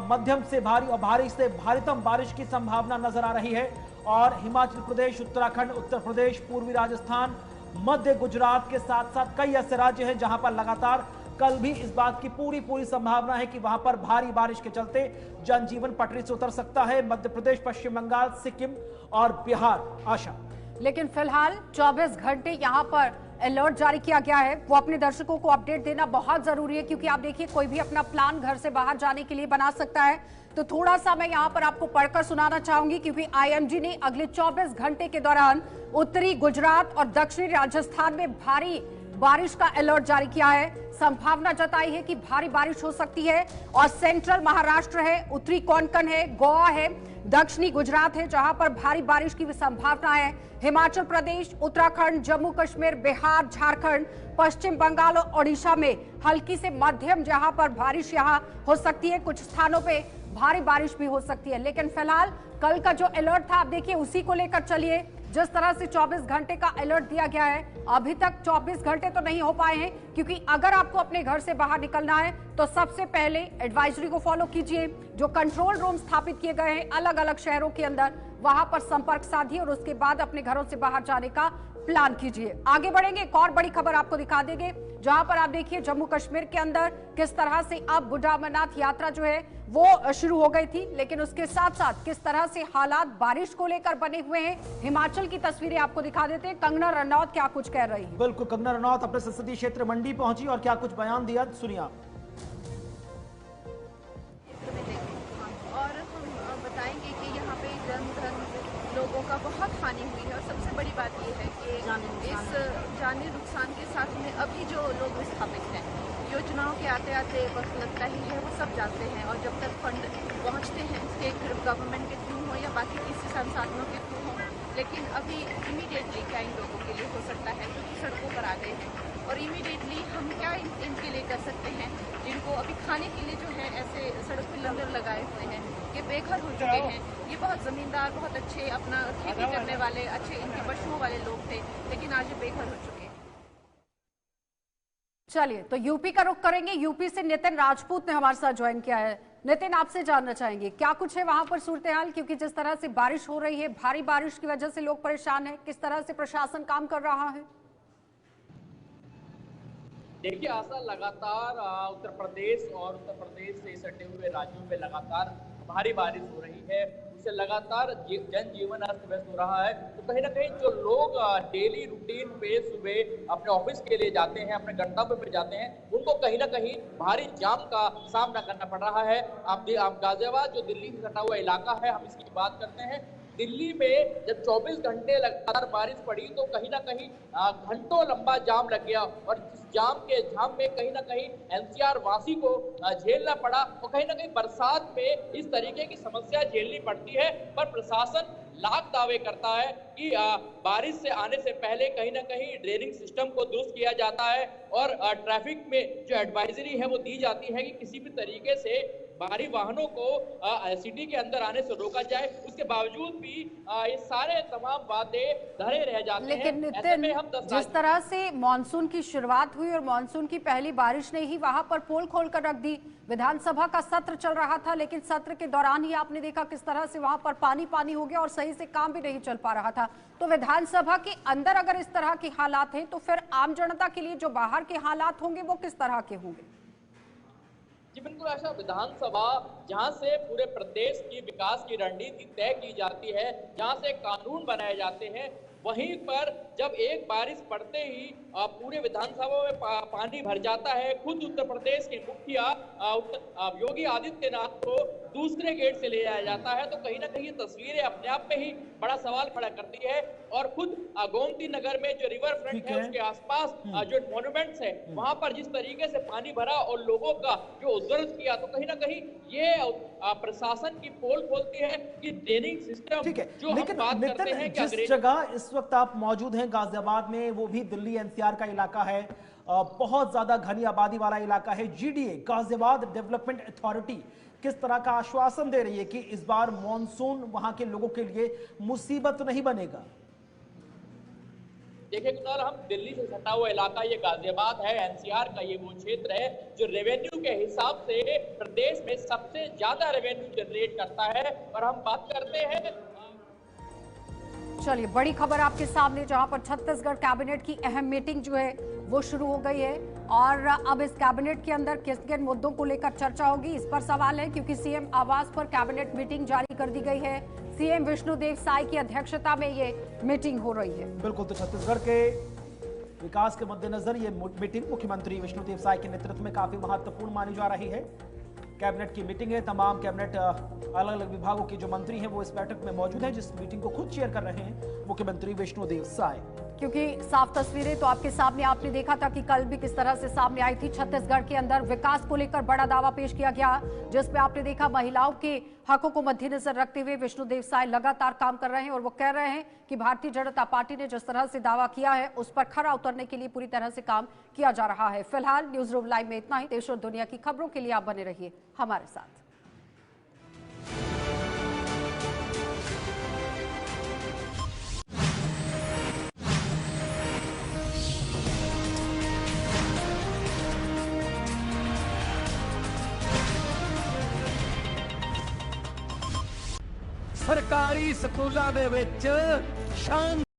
मध्यम से भारी और भारी से भारीतम बारिश की संभावना नजर आ रही है। और हिमाचल प्रदेश, उत्तराखंड, उत्तर प्रदेश, पूर्वी राजस्थान, मध्य गुजरात के साथ साथ कई ऐसे राज्य हैं जहां पर लगातार कल भी इस बात की पूरी संभावना है कि वहां पर भारी बारिश के चलते जनजीवन पटरी से उतर सकता है। मध्य प्रदेश, पश्चिम बंगाल, सिक्किम और बिहार। आशा, लेकिन फिलहाल 24 घंटे यहाँ पर अलर्ट जारी किया गया है। वो अपने दर्शकों को अपडेट देना बहुत जरूरी है, क्योंकि आप देखिए कोई भी अपना प्लान घर से बाहर जाने के लिए बना सकता है। तो थोड़ा सा मैं यहाँ पर आपको पढ़कर सुनाना चाहूंगी, क्योंकि आईएमडी ने अगले 24 घंटे के दौरान उत्तरी गुजरात और दक्षिणी राजस्थान में भारी बारिश का अलर्ट जारी किया है। संभावना जताई है कि भारी बारिश हो सकती है। और सेंट्रल महाराष्ट्र है, उत्तरी कोंकण है, गोवा है, दक्षिणी गुजरात है जहां पर भारी बारिश की संभावना है। हिमाचल प्रदेश, उत्तराखंड, जम्मू कश्मीर, बिहार, झारखंड, पश्चिम बंगाल और ओडिशा में हल्की से मध्यम जहां पर बारिश यहां हो सकती है। कुछ स्थानों पे भारी बारिश भी हो सकती है। लेकिन फिलहाल कल का जो अलर्ट था आप देखिए उसी को लेकर चलिए। जिस तरह से 24 घंटे का अलर्ट दिया गया है, अभी तक 24 घंटे तो नहीं हो पाए हैं, क्योंकि अगर आपको अपने घर से बाहर निकलना है तो सबसे पहले एडवाइजरी को फॉलो कीजिए। जो कंट्रोल रूम स्थापित किए गए हैं अलग अलग शहरों के अंदर, वहां पर संपर्क साधिए और उसके बाद अपने घरों से बाहर जाने का प्लान कीजिए। आगे बढ़ेंगे, एक और बड़ी खबर आपको दिखा देंगे, जहां पर आप देखिए जम्मू कश्मीर के अंदर किस तरह से अब बुढ़ा अमरनाथ यात्रा जो है वो शुरू हो गई थी, लेकिन उसके साथ साथ किस तरह से हालात बारिश को लेकर बने हुए हैं। हिमाचल की तस्वीरें आपको दिखा देते हैं। कंगना रनौत क्या कुछ कह रही है। बिल्कुल, कंगना रनौत अपने संसदीय क्षेत्र मंडी पहुंची और क्या कुछ बयान दिया, सुनिए आप। और हम बताएंगे कि लोगों का बहुत हानि हुई है और सबसे बड़ी बात ये है कि इस जानी नुकसान के साथ में अभी जो लोग विस्थापित हैं, योजनाओं के आते आते वक्त लगता ही है, वो सब जाते हैं और जब तक फंड पहुंचते हैं स्टेट गवर्नमेंट के थ्रू हो या बाकी किसी संसाधनों के थ्रू हो, लेकिन अभी इमीडिएटली क्या इन लोगों के लिए हो सकता है क्योंकि सड़कों पर आ गए हैं और इमीडिएटली हम क्या इनके लिए कर सकते हैं जिनको अभी खाने के लिए जो है ऐसे सड़क पर लंगर लगाए हुए हैं, ये बेघर हो चुके हैं। ये बहुत ज़मींदार, बहुत अच्छे अपना खेती करने वाले, अच्छे इनके पशुओं वाले लोग थे, लेकिन आज ये बेघर हो चुके हैं। चलिए, तो यूपी का रुख करेंगे। यूपी से नितिन राजपूत ने हमारे साथ ज्वाइन किया है। नितिन, आपसे जानना चाहेंगे क्या कुछ है वहां पर सूरत हाल, क्योंकि जिस तरह से बारिश हो रही है, भारी बारिश की वजह से लोग परेशान हैं, किस तरह से प्रशासन काम कर रहा है? देखिए आशा, लगातार उत्तर प्रदेश और उत्तर प्रदेश से सटे हुए राज्यों में लगातार भारी बारिश हो रही है, उससे लगातार जनजीवन अस्त व्यस्त हो रहा है। तो कहीं ना कहीं जो लोग डेली रूटीन पे सुबह अपने ऑफिस के लिए जाते हैं, अपने गंतव्य पे जाते हैं, उनको कहीं ना कहीं भारी जाम का सामना करना पड़ रहा है। आप गाजियाबाद जो दिल्ली से सटा हुआ इलाका है, हम इसकी बात करते हैं। दिल्ली में जब 24 घंटे लगातार बारिश पड़ी तो कहीं ना कहीं घंटों लंबा जाम लग गया और इस जाम में कहीं ना कहीं एनसीआर वासी को झेलना पड़ा और कहीं ना कहीं बरसात में इस तरीके की समस्या झेलनी पड़ती है। पर प्रशासन लाख दावे करता है कि बारिश से आने से पहले कहीं ना कहीं ड्रेनिंग सिस्टम को दुरुस्त किया जाता है और ट्रैफिक में जो एडवाइजरी है वो दी जाती है कि किसी भी तरीके से भारी वाहनों को सिटी के अंदर आने से रोका जाए। उसके बावजूद भी ये सारे तमाम बातें धरे रह जाते हैं। लेकिन नितिन, जिस तरह से मानसून की शुरुआत हुई और मानसून की पहली बारिश ने ही वहां पर पोल खोल कर रख दी। विधानसभा का सत्र चल रहा था, लेकिन सत्र के दौरान ही आपने देखा किस तरह से वहां पर पानी हो गया और सही से काम भी नहीं चल पा रहा था। तो विधानसभा के अंदर अगर इस तरह के हालात हैं, तो फिर आम जनता के लिए जो बाहर के हालात होंगे वो किस तरह के होंगे? जी बिल्कुल ऐसा, विधानसभा जहां से पूरे प्रदेश की विकास की रणनीति तय की जाती है, जहां से कानून बनाए जाते हैं, वहीं पर जब एक बारिश पड़ते ही पूरे विधानसभा में पानी भर जाता है। खुद उत्तर प्रदेश के मुखिया योगी आदित्यनाथ को दूसरे गेट से ले जाया जाता है। तो कहीं ना कहीं ये तस्वीरें अपने आप में ही बड़ा सवाल खड़ा करती है। और खुद गोमती नगर में जो रिवर फ्रंट है उसके आसपास जो मॉन्यूमेंट्स है, वहां पर जिस तरीके से पानी भरा और लोगों का जो उद्ध्वस्त किया, तो कहीं ना कहीं ये प्रशासन की पोल खोलती है कि ड्रेनिंग सिस्टम जो हम बात करते हैं कि जिस जगह इस वक्त आप मौजूद हैं गाजियाबाद में, वो भी दिल्ली एनसीआर का इलाका है, बहुत ज्यादा घनी आबादी वाला इलाका है। जीडीए गाजियाबाद डेवलपमेंट अथॉरिटी किस तरह का आश्वासन दे रही है कि इस बार मॉनसून वहां के लोगों के लिए मुसीबत नहीं बनेगा? देखिए कुणाल, हम दिल्ली से सटा हुआ इलाका ये गाजियाबाद है, एनसीआर का ये वो क्षेत्र है जो रेवेन्यू के हिसाब से प्रदेश में सबसे ज्यादा रेवेन्यू जनरेट करता है। और हम बात करते हैं, चलिए बड़ी खबर आपके सामने, जहां पर छत्तीसगढ़ कैबिनेट की अहम मीटिंग जो है वो शुरू हो गई है और अब इस कैबिनेट के अंदर किस किन मुद्दों को लेकर चर्चा होगी, इस पर सवाल है, क्योंकि सीएम आवास पर कैबिनेट मीटिंग जारी कर दी गई है। सीएम विष्णुदेव साय की अध्यक्षता में ये मीटिंग हो रही है। बिल्कुल, तो छत्तीसगढ़ के विकास के मद्देनजर ये मीटिंग मुख्यमंत्री विष्णुदेव साय के नेतृत्व में काफी महत्वपूर्ण मानी जा रही है। कैबिनेट की मीटिंग है, तमाम कैबिनेट अलग अलग विभागों के जो मंत्री हैं वो इस बैठक में मौजूद हैं, जिस मीटिंग को खुद चेयर कर रहे हैं मुख्यमंत्री विष्णुदेव साय। क्योंकि साफ तस्वीरें तो आपके सामने, आपने देखा था कि कल भी किस तरह से सामने आई थी। छत्तीसगढ़ के अंदर विकास को लेकर बड़ा दावा पेश किया गया, जिसमें आपने देखा महिलाओं के हकों को मद्देनजर रखते हुए विष्णुदेव साय लगातार काम कर रहे हैं और वो कह रहे हैं कि भारतीय जनता पार्टी ने जिस तरह से दावा किया है उस पर खरा उतरने के लिए पूरी तरह से काम किया जा रहा है। फिलहाल न्यूज रूम लाइव में इतना ही। देश और दुनिया की खबरों के लिए आप बने रहिए हमारे साथ। सरकारी स्कूलों ਦੇ ਵਿੱਚ